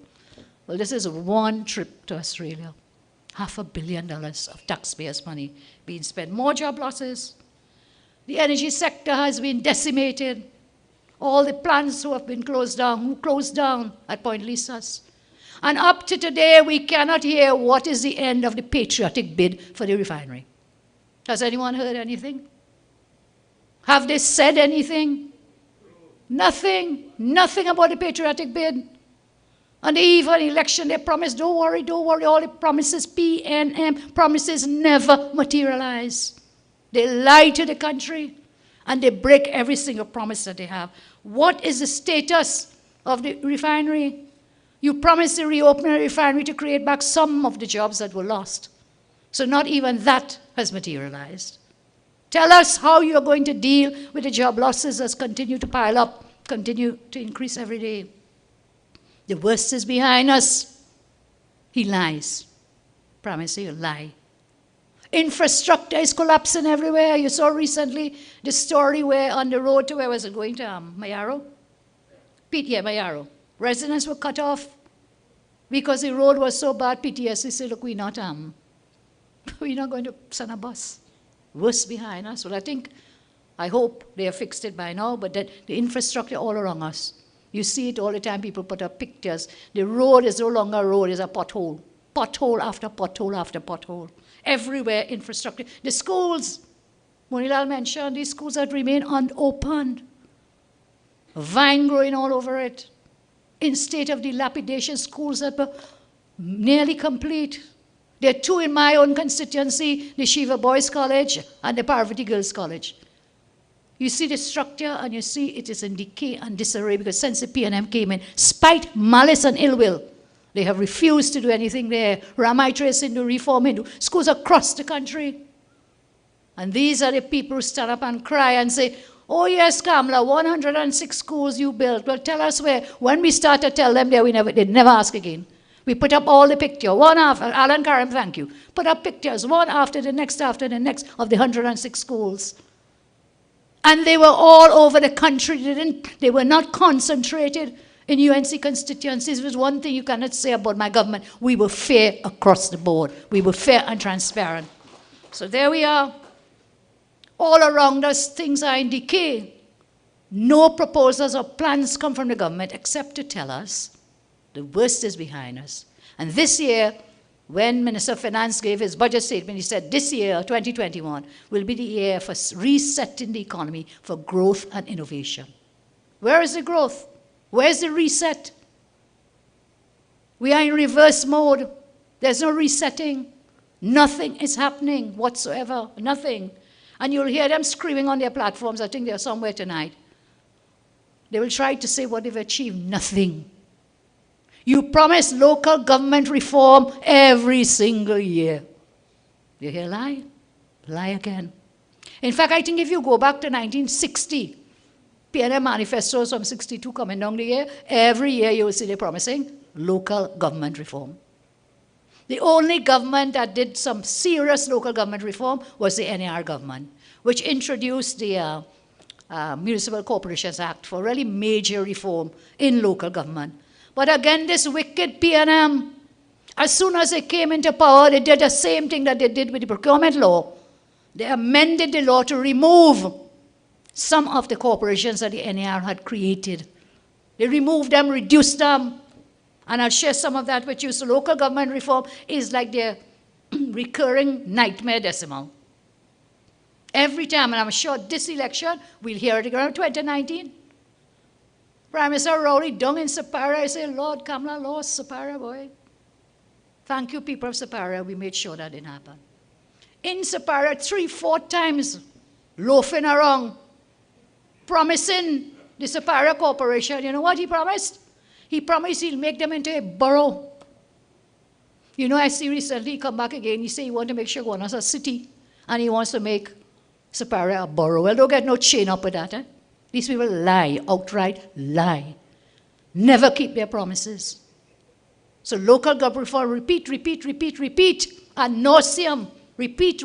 [SPEAKER 15] Well, this is one trip to Australia. $500 million of taxpayers' money being spent. More job losses. The energy sector has been decimated. All the plants who have been closed down at Point Lisas. And up to today, we cannot hear what is the end of the patriotic bid for the refinery. Has anyone heard anything? Have they said anything? Nothing. Nothing about the patriotic bid. On the eve of the election, they promised, don't worry, all the promises, PNM promises never materialize. They lie to the country, and they break every single promise that they have. What is the status of the refinery? You promised to reopen the refinery to create back some of the jobs that were lost. So not even that has materialized. Tell us how you are going to deal with the job losses that continue to pile up, continue to increase every day. The worst is behind us. He lies. Promise you, lie. Infrastructure is collapsing everywhere. You saw recently the story where on the road to, where was it going to, Mayaro? Mayaro. Residents were cut off because the road was so bad. PTSD said, look, we're not going to send a bus. Worse behind us. Well, I hope they have fixed it by now, but that the infrastructure all around us. You see it all the time, people put up pictures. The road is no longer a road, it's a pothole. Pothole after pothole after pothole. Everywhere, infrastructure. The schools, Monilal mentioned, these schools that remain unopened. Vine growing all over it. In state of dilapidation, schools that were nearly complete. There are two in my own constituency, the Shiva Boys College and the Parvati Girls College. You see the structure and you see it is in decay and disarray because since the PNM came in, spite, malice and ill will, they have refused to do anything there. Ramaitre is into reform into schools across the country. And these are the people who stand up and cry and say, oh yes, Kamala, 106 schools you built. Well, tell us where. When we start to tell them there, they never ask again. We put up all the pictures, one after, Alan Karam, thank you. Put up pictures, one after the next of the 106 schools. And they were all over the country. They were not concentrated in UNC constituencies. There's one thing you cannot say about my government. We were fair across the board. We were fair and transparent. So there we are. All around us, things are in decay. No proposals or plans come from the government except to tell us the worst is behind us. And this year, when Minister of Finance gave his budget statement, he said this year, 2021, will be the year for resetting the economy for growth and innovation. Where is the growth? Where's the reset? We are in reverse mode. There's no resetting. Nothing is happening whatsoever. Nothing. And you'll hear them screaming on their platforms. I think they're somewhere tonight. They will try to say what they've achieved. Nothing. You promise local government reform every single year. You hear lie? Lie again. In fact, I think if you go back to 1960, PNM manifestos from 62 coming down the year, every year you will see they're promising local government reform. The only government that did some serious local government reform was the NAR government, which introduced the Municipal Corporations Act for really major reform in local government. But again, this wicked PNM, as soon as they came into power, they did the same thing that they did with the procurement law. They amended the law to remove some of the corporations that the NAR had created. They removed them, reduced them, and I'll share some of that with you. So local government reform is like their recurring nightmare decimal. Every time, and I'm sure this election, we'll hear it again in 2019. Prime Minister Rowley down in Sapara, I say, Lord, Kamala lost Sapara, boy. Thank you, people of Sapara, we made sure that didn't happen. In Sapara, 3-4 times, loafing around, promising the Sapara Corporation, you know what he promised? He promised he'll make them into a borough. You know, I see recently he come back again, he said he wants to make Chaguanas a city, and he wants to make Sapara a borough. Well, don't get no chain up with that, eh? These people lie, outright lie. Never keep their promises. So local government reform, repeat, ad nauseum, repeat,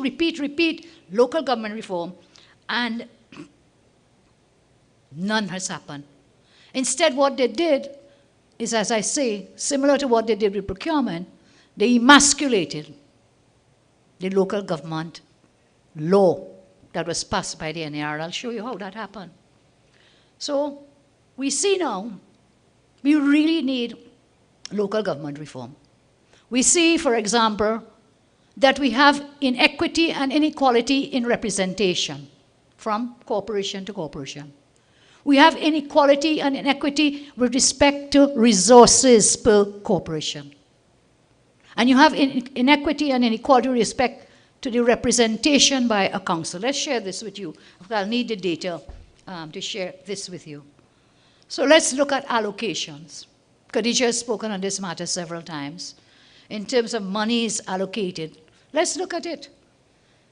[SPEAKER 15] local government reform, and none has happened. Instead, what they did is, as I say, similar to what they did with procurement, they emasculated the local government law that was passed by the NAR. I'll show you how that happened. So we see now we really need local government reform. We see, for example, that we have inequity and inequality in representation from corporation to corporation. We have inequality and inequity with respect to resources per corporation. And you have inequity and inequality with respect to the representation by a council. Let's share this with you. I'll need the data to share this with you. So let's look at allocations. Khadija has spoken on this matter several times. In terms of monies allocated, let's look at it.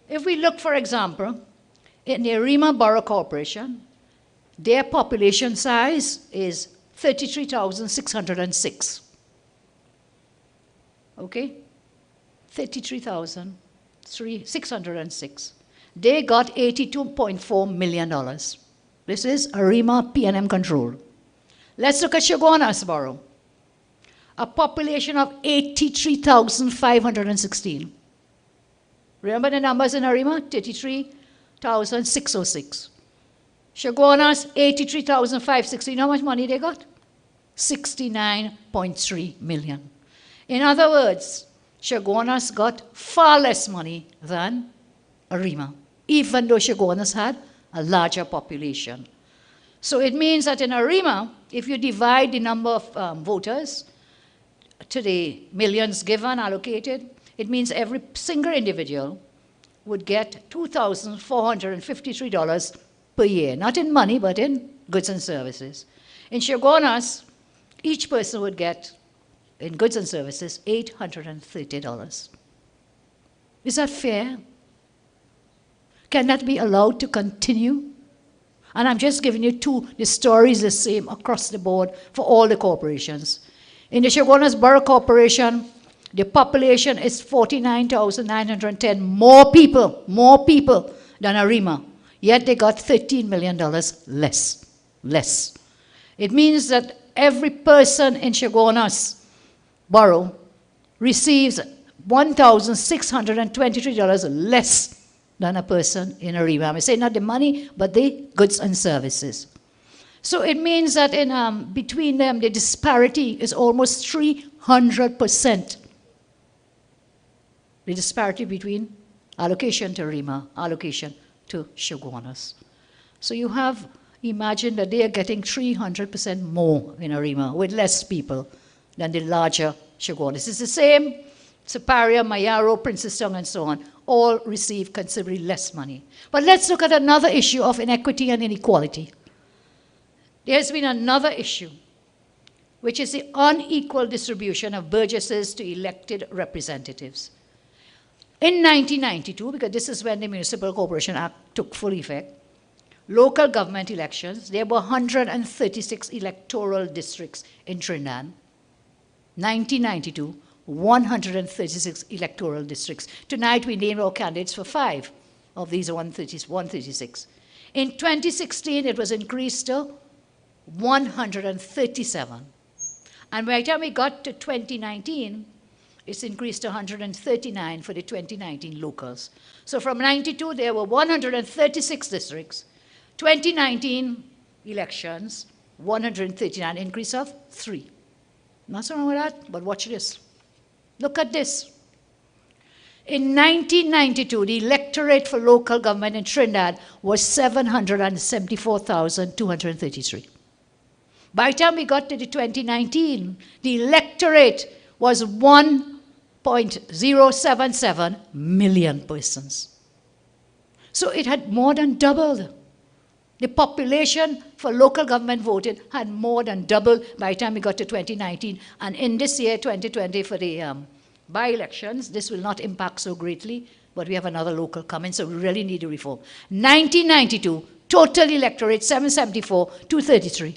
[SPEAKER 15] If we look, for example, in the Arima Borough Corporation, their population size is 33,606. Okay? 33,606. They got $82.4 million. This is Arima P&M control. Let's look at Chaguanas Borough. A population of 83,516. Remember the numbers in Arima? 33,606. Chaguanas, 83,516. You know how much money they got? 69.3 million. In other words, Chaguanas got far less money than Arima, even though Chaguanas had a larger population. So it means that in Arima, if you divide the number of voters to the millions given, allocated, it means every single individual would get $2,453 per year, not in money, but in goods and services. In Chaguanas, each person would get, in goods and services, $830. Is that fair? Can that be allowed to continue? And I'm just giving you the story is the same across the board for all the corporations. In the Chaguanas Borough Corporation, the population is 49,910, more people than Arima. Yet they got $13 million less. It means that every person in Chaguanas Borough receives $1,623 less than a person in Arima. I say not the money, but the goods and services. So it means that in, between them, the disparity is almost 300%. The disparity between allocation to Arima, allocation to Chaguanas. So you have, imagine that they are getting 300% more in Arima with less people than the larger Chaguanas. It's the same, Siparia, Mayaro, Princetown, and so on, all receive considerably less money. But let's look at another issue of inequity and inequality. There's been another issue, which is the unequal distribution of burgesses to elected representatives. In 1992, because this is when the Municipal Corporation Act took full effect, local government elections, there were 136 electoral districts in Trinidad. 1992, 136 electoral districts. Tonight we named our candidates for 5 of these 136. In 2016, it was increased to 137. And by the time we got to 2019, It's increased to 139 for the 2019 locals. So from 92, there were 136 districts. 2019 elections, 139, increase of 3. Nothing wrong with that, but watch this. Look at this. In 1992, the electorate for local government in Trinidad was 774,233. By the time we got to the 2019, the electorate was 1.077 million persons. So it had more than doubled. The population for local government voted had more than doubled by the time we got to 2019. And in this year, 2020, for the by-elections, this will not impact so greatly, but we have another local coming, so we really need a reform. 1992, total electorate 774,233.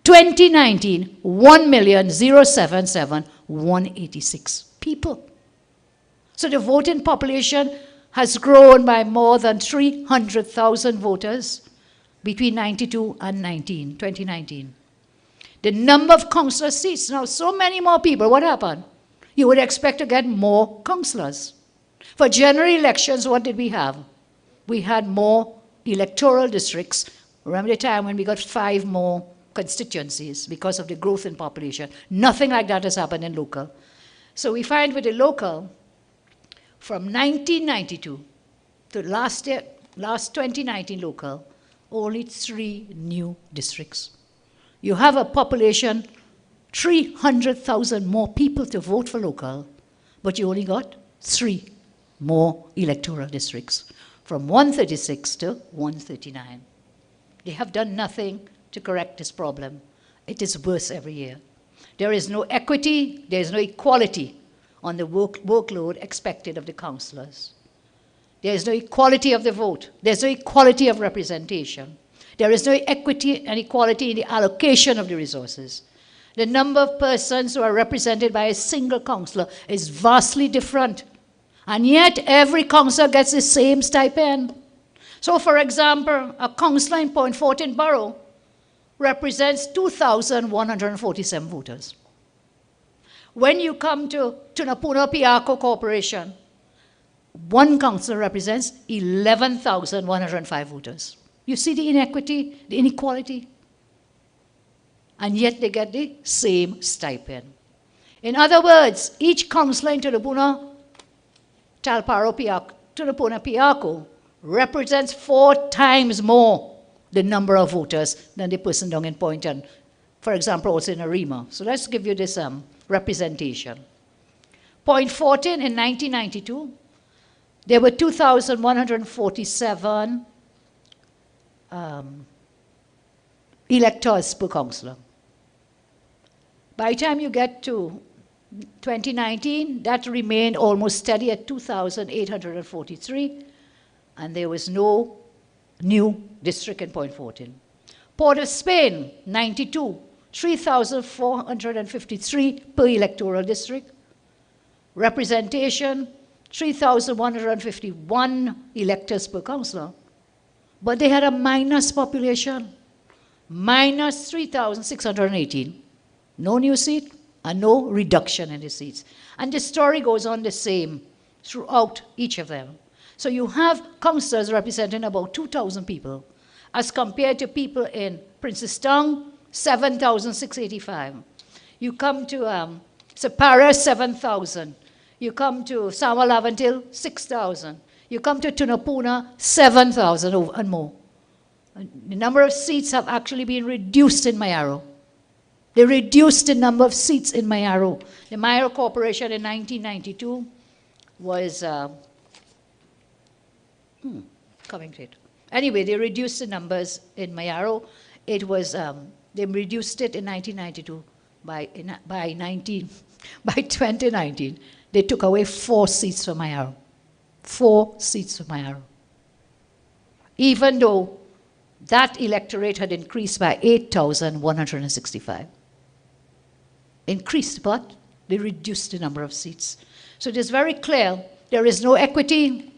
[SPEAKER 15] 2019, 1,077,186 people. So the voting population has grown by more than 300,000 voters between 92 and 2019. The number of councillor seats, now so many more people, what happened? You would expect to get more councillors. For general elections, what did we have? We had more electoral districts. Remember the time when we got 5 more constituencies because of the growth in population? Nothing like that has happened in local. So we find with the local, from 1992 to last 2019 local, only 3 new districts. You have a population 300,000 more people to vote for local, but you only got 3 more electoral districts, from 136 to 139. They have done nothing to correct this problem. It is worse every year. There is no equity, there is no equality on the workload expected of the councillors. There is no equality of the vote. There is no equality of representation. There is no equity and equality in the allocation of the resources. The number of persons who are represented by a single councillor is vastly different. And yet, every councillor gets the same stipend. So, for example, a councillor in Point Fortin Borough represents 2,147 voters. When you come to Tunapuna Piarco Corporation, one councillor represents 11,105 voters. You see the inequity, the inequality? And yet they get the same stipend. In other words, each councillor in Tunapuna Piarco represents 4 times more the number of voters than the person down in Point and, for example, also in Arima. So let's give you this representation. Point Fortin in 1992, there were 2,147 electors per councillor. By the time you get to 2019, that remained almost steady at 2,843, and there was no new district in Point Fortin. Port of Spain, 92, 3,453 per electoral district. Representation, 3,151 electors per councillor. But they had a minus population, minus 3,618. No new seat and no reduction in the seats. And the story goes on the same throughout each of them. So you have councillors representing about 2,000 people as compared to people in Princestown, 7,685. You come to Sapara, 7,000. You come to Sama Lavantil, 6,000. You come to Tunapuna, 7,000 and more. The number of seats have actually been reduced in Mayaro. They reduced the number of seats in Mayaro. The Mayaro Corporation in 1992 was, coming to it. Anyway, they reduced the numbers in Mayaro. It was, they reduced it in 1992 by 2019. They took away 4 seats from Mayaro. 4 seats from Mayaro. Even though that electorate had increased by 8,165. Increased, but they reduced the number of seats. So it is very clear there is no equity,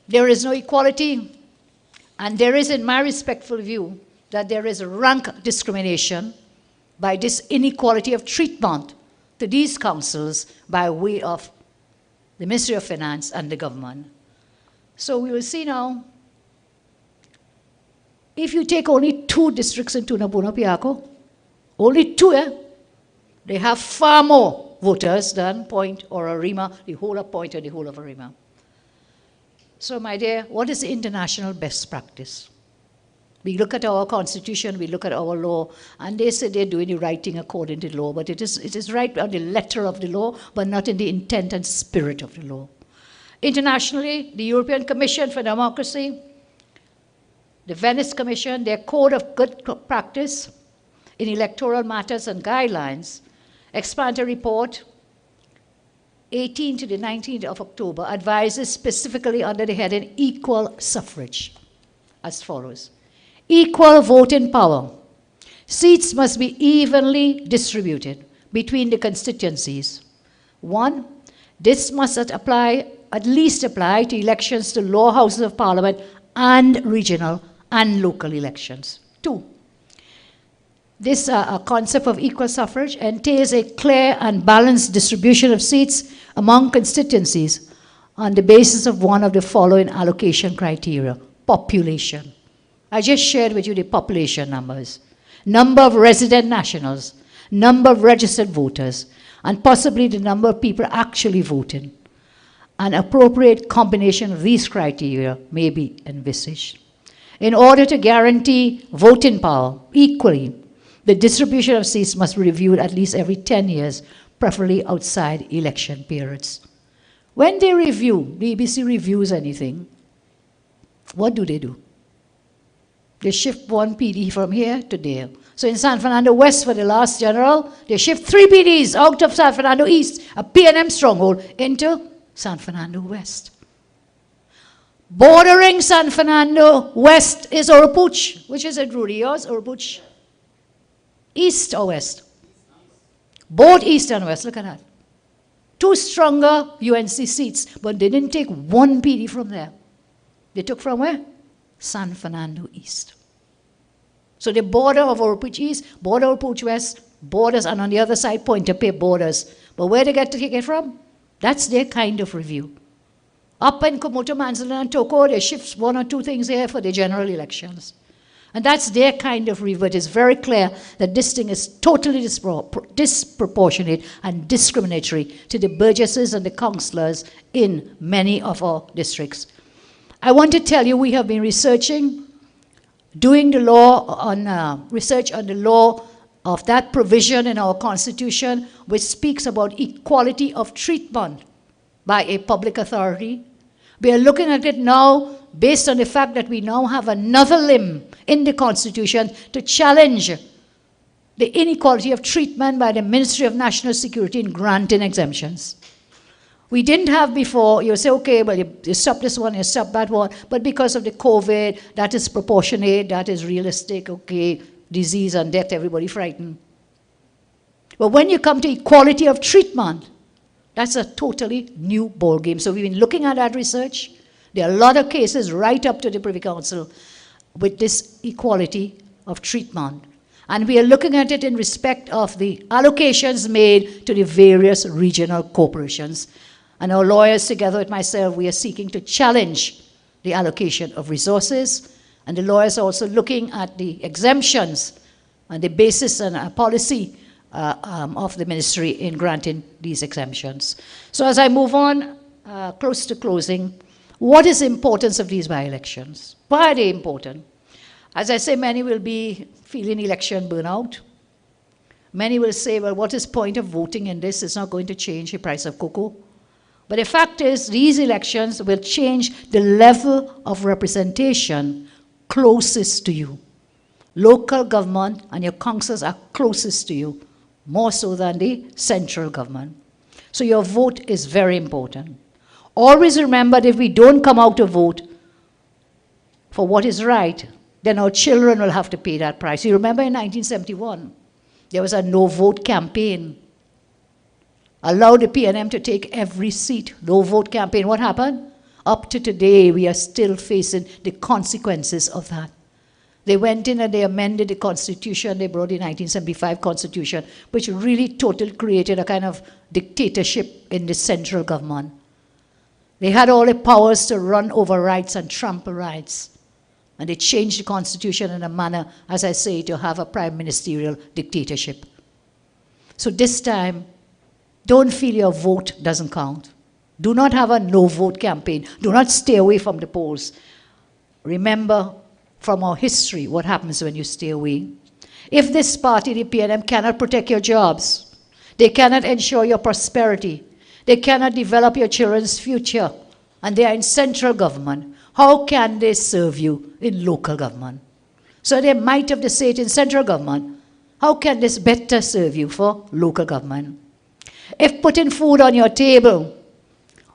[SPEAKER 15] there is no equality, and there is, in my respectful view, that there is rank discrimination by this inequality of treatment to these councils by way of the Ministry of Finance and the government. So we will see now, if you take only 2 districts in Tunapuna Piako, only 2, they have far more voters than Point or Arima, the whole of Point and the whole of Arima. So my dear, what is the international best practice? We look at our constitution, we look at our law, and they say they're doing the right thing according to the law, but it is right on the letter of the law, but not in the intent and spirit of the law. Internationally, the European Commission for Democracy, the Venice Commission, their Code of Good Practice in Electoral Matters and Guidelines, explanatory report 18 to the 19th of October, advises specifically under the heading Equal Suffrage as follows. Equal voting power. Seats must be evenly distributed between the constituencies. 1, this must at least apply to elections to lower houses of parliament and regional and local elections. 2, this concept of equal suffrage entails a clear and balanced distribution of seats among constituencies on the basis of one of the following allocation criteria. Population. I just shared with you the population numbers. Number of resident nationals, number of registered voters, and possibly the number of people actually voting. An appropriate combination of these criteria may be envisaged. In order to guarantee voting power equally, the distribution of seats must be reviewed at least every 10 years, preferably outside election periods. When they review, the EBC reviews anything, what do? They shift 1 PD from here to there. So in San Fernando West for the last general, they shift 3 PDs out of San Fernando East, a PNM stronghold, into San Fernando West. Bordering San Fernando West is Oropouche. Which is it, Rudy? Yours, Oropouche? East or west? Both east and west, look at that. 2 stronger UNC seats, but they didn't take 1 PD from there. They took from where? San Fernando East. So the border of Oropouche East, border of Oropouche West, borders, and on the other side, Pointe-a-Pitre borders. But where they get to take it from? That's their kind of review. Up in Komoto, Manzanar, and Toko, they shift 1 or 2 things here for the general elections. And that's their kind of review. It is very clear that this thing is totally disproportionate and discriminatory to the burgesses and the councillors in many of our districts. I want to tell you, we have been researching, doing the law on, research on the law of that provision in our constitution which speaks about equality of treatment by a public authority. We are looking at it now based on the fact that we now have another limb in the Constitution to challenge the inequality of treatment by the Ministry of National Security in granting exemptions. We didn't have before, you say, okay, well, you stop this one, you stop that one, but because of the COVID, that is proportionate, that is realistic, okay, disease and death, everybody frightened. But when you come to equality of treatment, that's a totally new ballgame. So we've been looking at that research. There are a lot of cases right up to the Privy Council with this equality of treatment. And we are looking at it in respect of the allocations made to the various regional corporations. And our lawyers, together with myself, we are seeking to challenge the allocation of resources. And the lawyers are also looking at the exemptions and the basis and policy of the ministry in granting these exemptions. So as I move on, close to closing, what is the importance of these by-elections? Why are they important? As I say, many will be feeling election burnout. Many will say, well, what is the point of voting in this? It's not going to change the price of cocoa. But the fact is, these elections will change the level of representation closest to you. Local government and your councils are closest to you, more so than the central government. So your vote is very important. Always remember that if we don't come out to vote for what is right, then our children will have to pay that price. You remember in 1971, there was a no-vote campaign. Allowed the PNM to take every seat, no-vote campaign. What happened? Up to today, we are still facing the consequences of that. They went in and they amended the Constitution. They brought the 1975 Constitution, which really totally created a kind of dictatorship in the central government. They had all the powers to run over rights and trample rights. And they changed the Constitution in a manner, as I say, to have a prime ministerial dictatorship. So this time, don't feel your vote doesn't count. Do not have a no-vote campaign. Do not stay away from the polls. Remember from our history what happens when you stay away. If this party, the PNM, cannot protect your jobs, they cannot ensure your prosperity, they cannot develop your children's future, and they are in central government, how can they serve you in local government? So the might of the state in central government, how can this better serve you for local government? If putting food on your table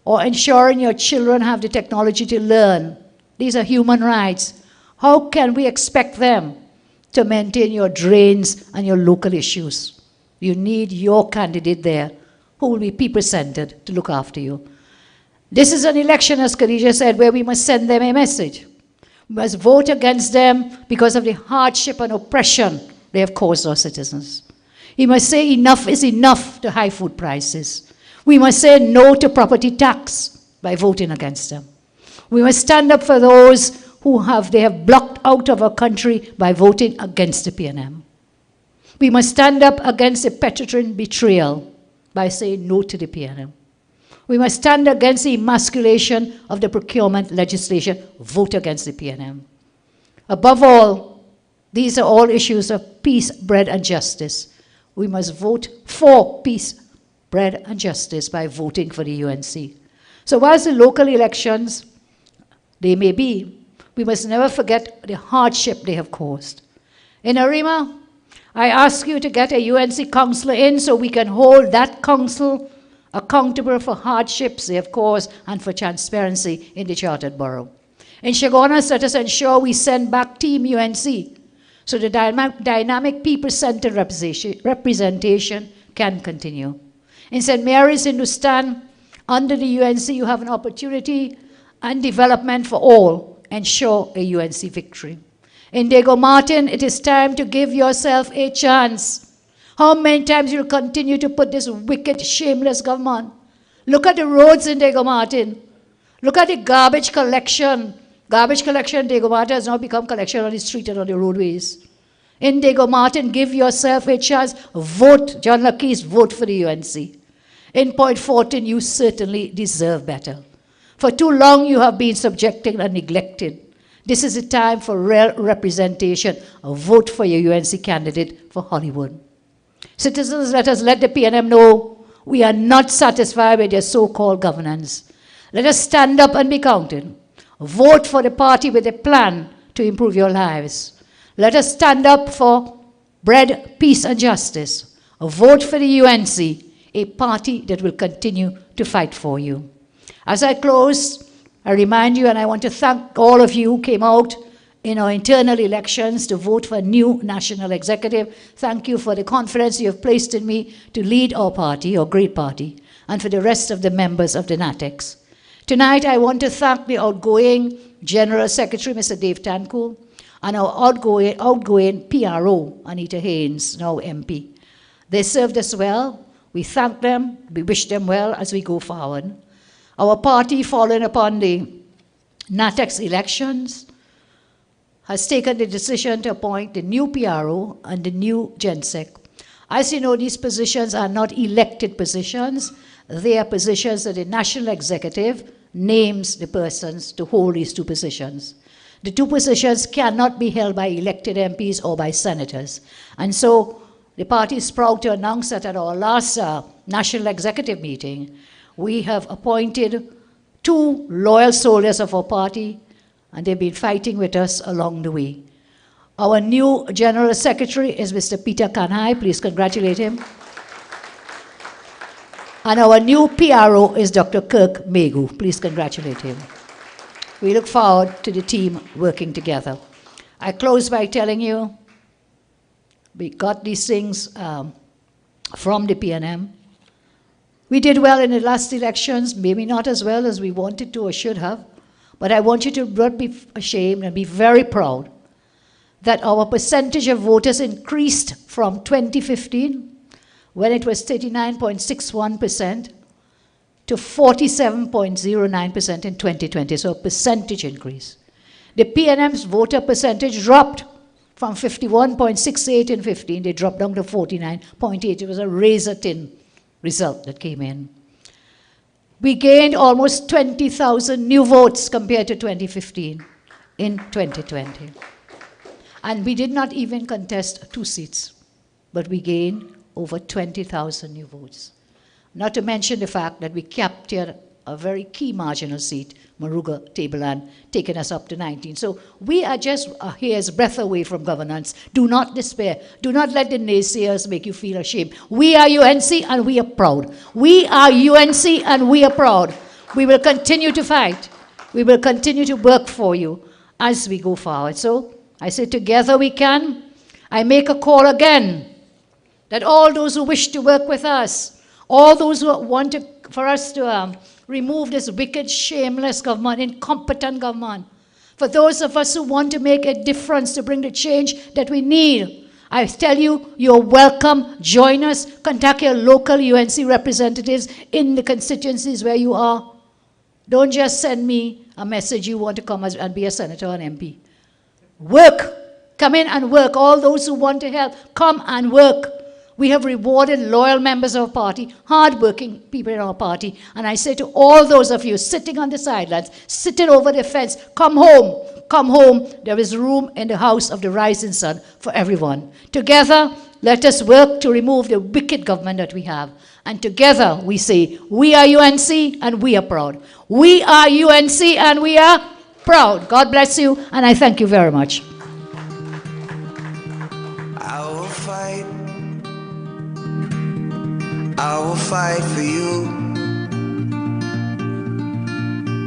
[SPEAKER 15] or ensuring your children have the technology to learn, these are human rights, how can we expect them to maintain your drains and your local issues? You need your candidate there who will be people-centered to look after you. This is an election, as Khadija said, where we must send them a message. We must vote against them because of the hardship and oppression they have caused our citizens. We must say enough is enough to high food prices. We must say no to property tax by voting against them. We must stand up for those who they have blocked out of our country by voting against the PNM. We must stand up against the Petrotrin betrayal by saying no to the PNM. We must stand against the emasculation of the procurement legislation, vote against the PNM. Above all, these are all issues of peace, bread, and justice. We must vote for peace, bread, and justice by voting for the UNC. So whilst the local elections, they may be, we must never forget the hardship they have caused. In Arima, I ask you to get a UNC councillor in so we can hold that council accountable for hardships they have caused and for transparency in the chartered borough. In Chaguanas, let us ensure we send back Team UNC so the dynamic people-centered representation can continue. In St. Mary's, Hindustan, under the UNC, you have an opportunity and development for all. Ensure a UNC victory. In Diego Martin, it is time to give yourself a chance. How many times you'll continue to put this wicked, shameless government? Look at the roads in Diego Martin. Look at the garbage collection. Garbage collection in Diego Martin has now become collection on the street and on the roadways. In Diego Martin, give yourself a chance. Vote, John Lakis, vote for the UNC. In Point Fortin, you certainly deserve better. For too long, you have been subjected and neglected. This is a time for real representation. Vote for your UNC candidate for Hollywood. Citizens, let us let the PNM know we are not satisfied with your so-called governance. Let us stand up and be counted. Vote for the party with a plan to improve your lives. Let us stand up for bread, peace, and justice. Vote for the UNC, a party that will continue to fight for you. As I close, I remind you, and I want to thank all of you who came out in our internal elections to vote for a new national executive. Thank you for the confidence you have placed in me to lead our party, our great party, and for the rest of the members of the NATEX. Tonight, I want to thank the outgoing General Secretary, Mr. Dave Tanku, and our outgoing PRO, Anita Haynes, now MP. They served us well. We thank them. We wish them well as we go forward. Our party, following upon the NATEX elections, has taken the decision to appoint the new PRO and the new GenSec. As you know, these positions are not elected positions. They are positions that the national executive names the persons to hold these two positions. The two positions cannot be held by elected MPs or by senators. And so the party is proud to announce that at our last national executive meeting, we have appointed two loyal soldiers of our party, and they've been fighting with us along the way. Our new General Secretary is Mr. Peter Kanhai. Please congratulate him. And our new PRO is Dr. Kirk Megu. Please congratulate him. We look forward to the team working together. I close by telling you, we got these things from the PNM. We did well in the last elections, maybe not as well as we wanted to or should have, but I want you to not be ashamed and be very proud that our percentage of voters increased from 2015, when it was 39.61%, to 47.09% in 2020, so a percentage increase. The PNM's voter percentage dropped from 51.68 in 15, they dropped down to 49.8. It was a razor-thin result that came in. We gained almost 20,000 new votes compared to 2015 in 2020. And we did not even contest 2 seats, but we gained over 20,000 new votes. Not to mention the fact that we captured a very key marginal seat, Maruga Tableland, taking us up to 19. So we are just a hair's breadth away from governance. Do not despair. Do not let the naysayers make you feel ashamed. We are UNC and we are proud. We are UNC and we are proud. We will continue to fight. We will continue to work for you as we go forward. So I say together we can. I make a call again that all those who wish to work with us, all those who want for us to remove this wicked, shameless government, incompetent government, for those of us who want to make a difference, to bring the change that we need, I tell you, you're welcome. Join us. Contact your local UNC representatives in the constituencies where you are. Don't just send me a message you want to come and be a senator or an MP. Work. Come in and work. All those who want to help, come and work. We have rewarded loyal members of our party, hard-working people in our party. And I say to all those of you sitting on the sidelines, sitting over the fence, come home. Come home. There is room in the house of the rising sun for everyone. Together, let us work to remove the wicked government that we have. And together we say, we are UNC and we are proud. We are UNC and we are proud. God bless you, and I thank you very much.
[SPEAKER 13] I will fight for you.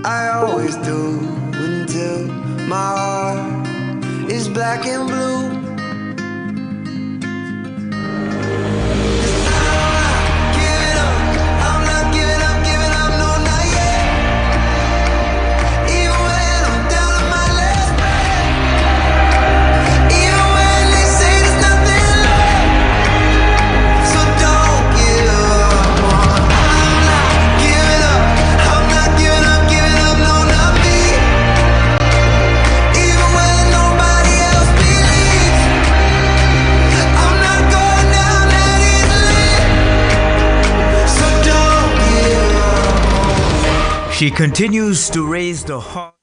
[SPEAKER 13] I always do until my heart is black and blue.
[SPEAKER 14] She continues to raise the heart.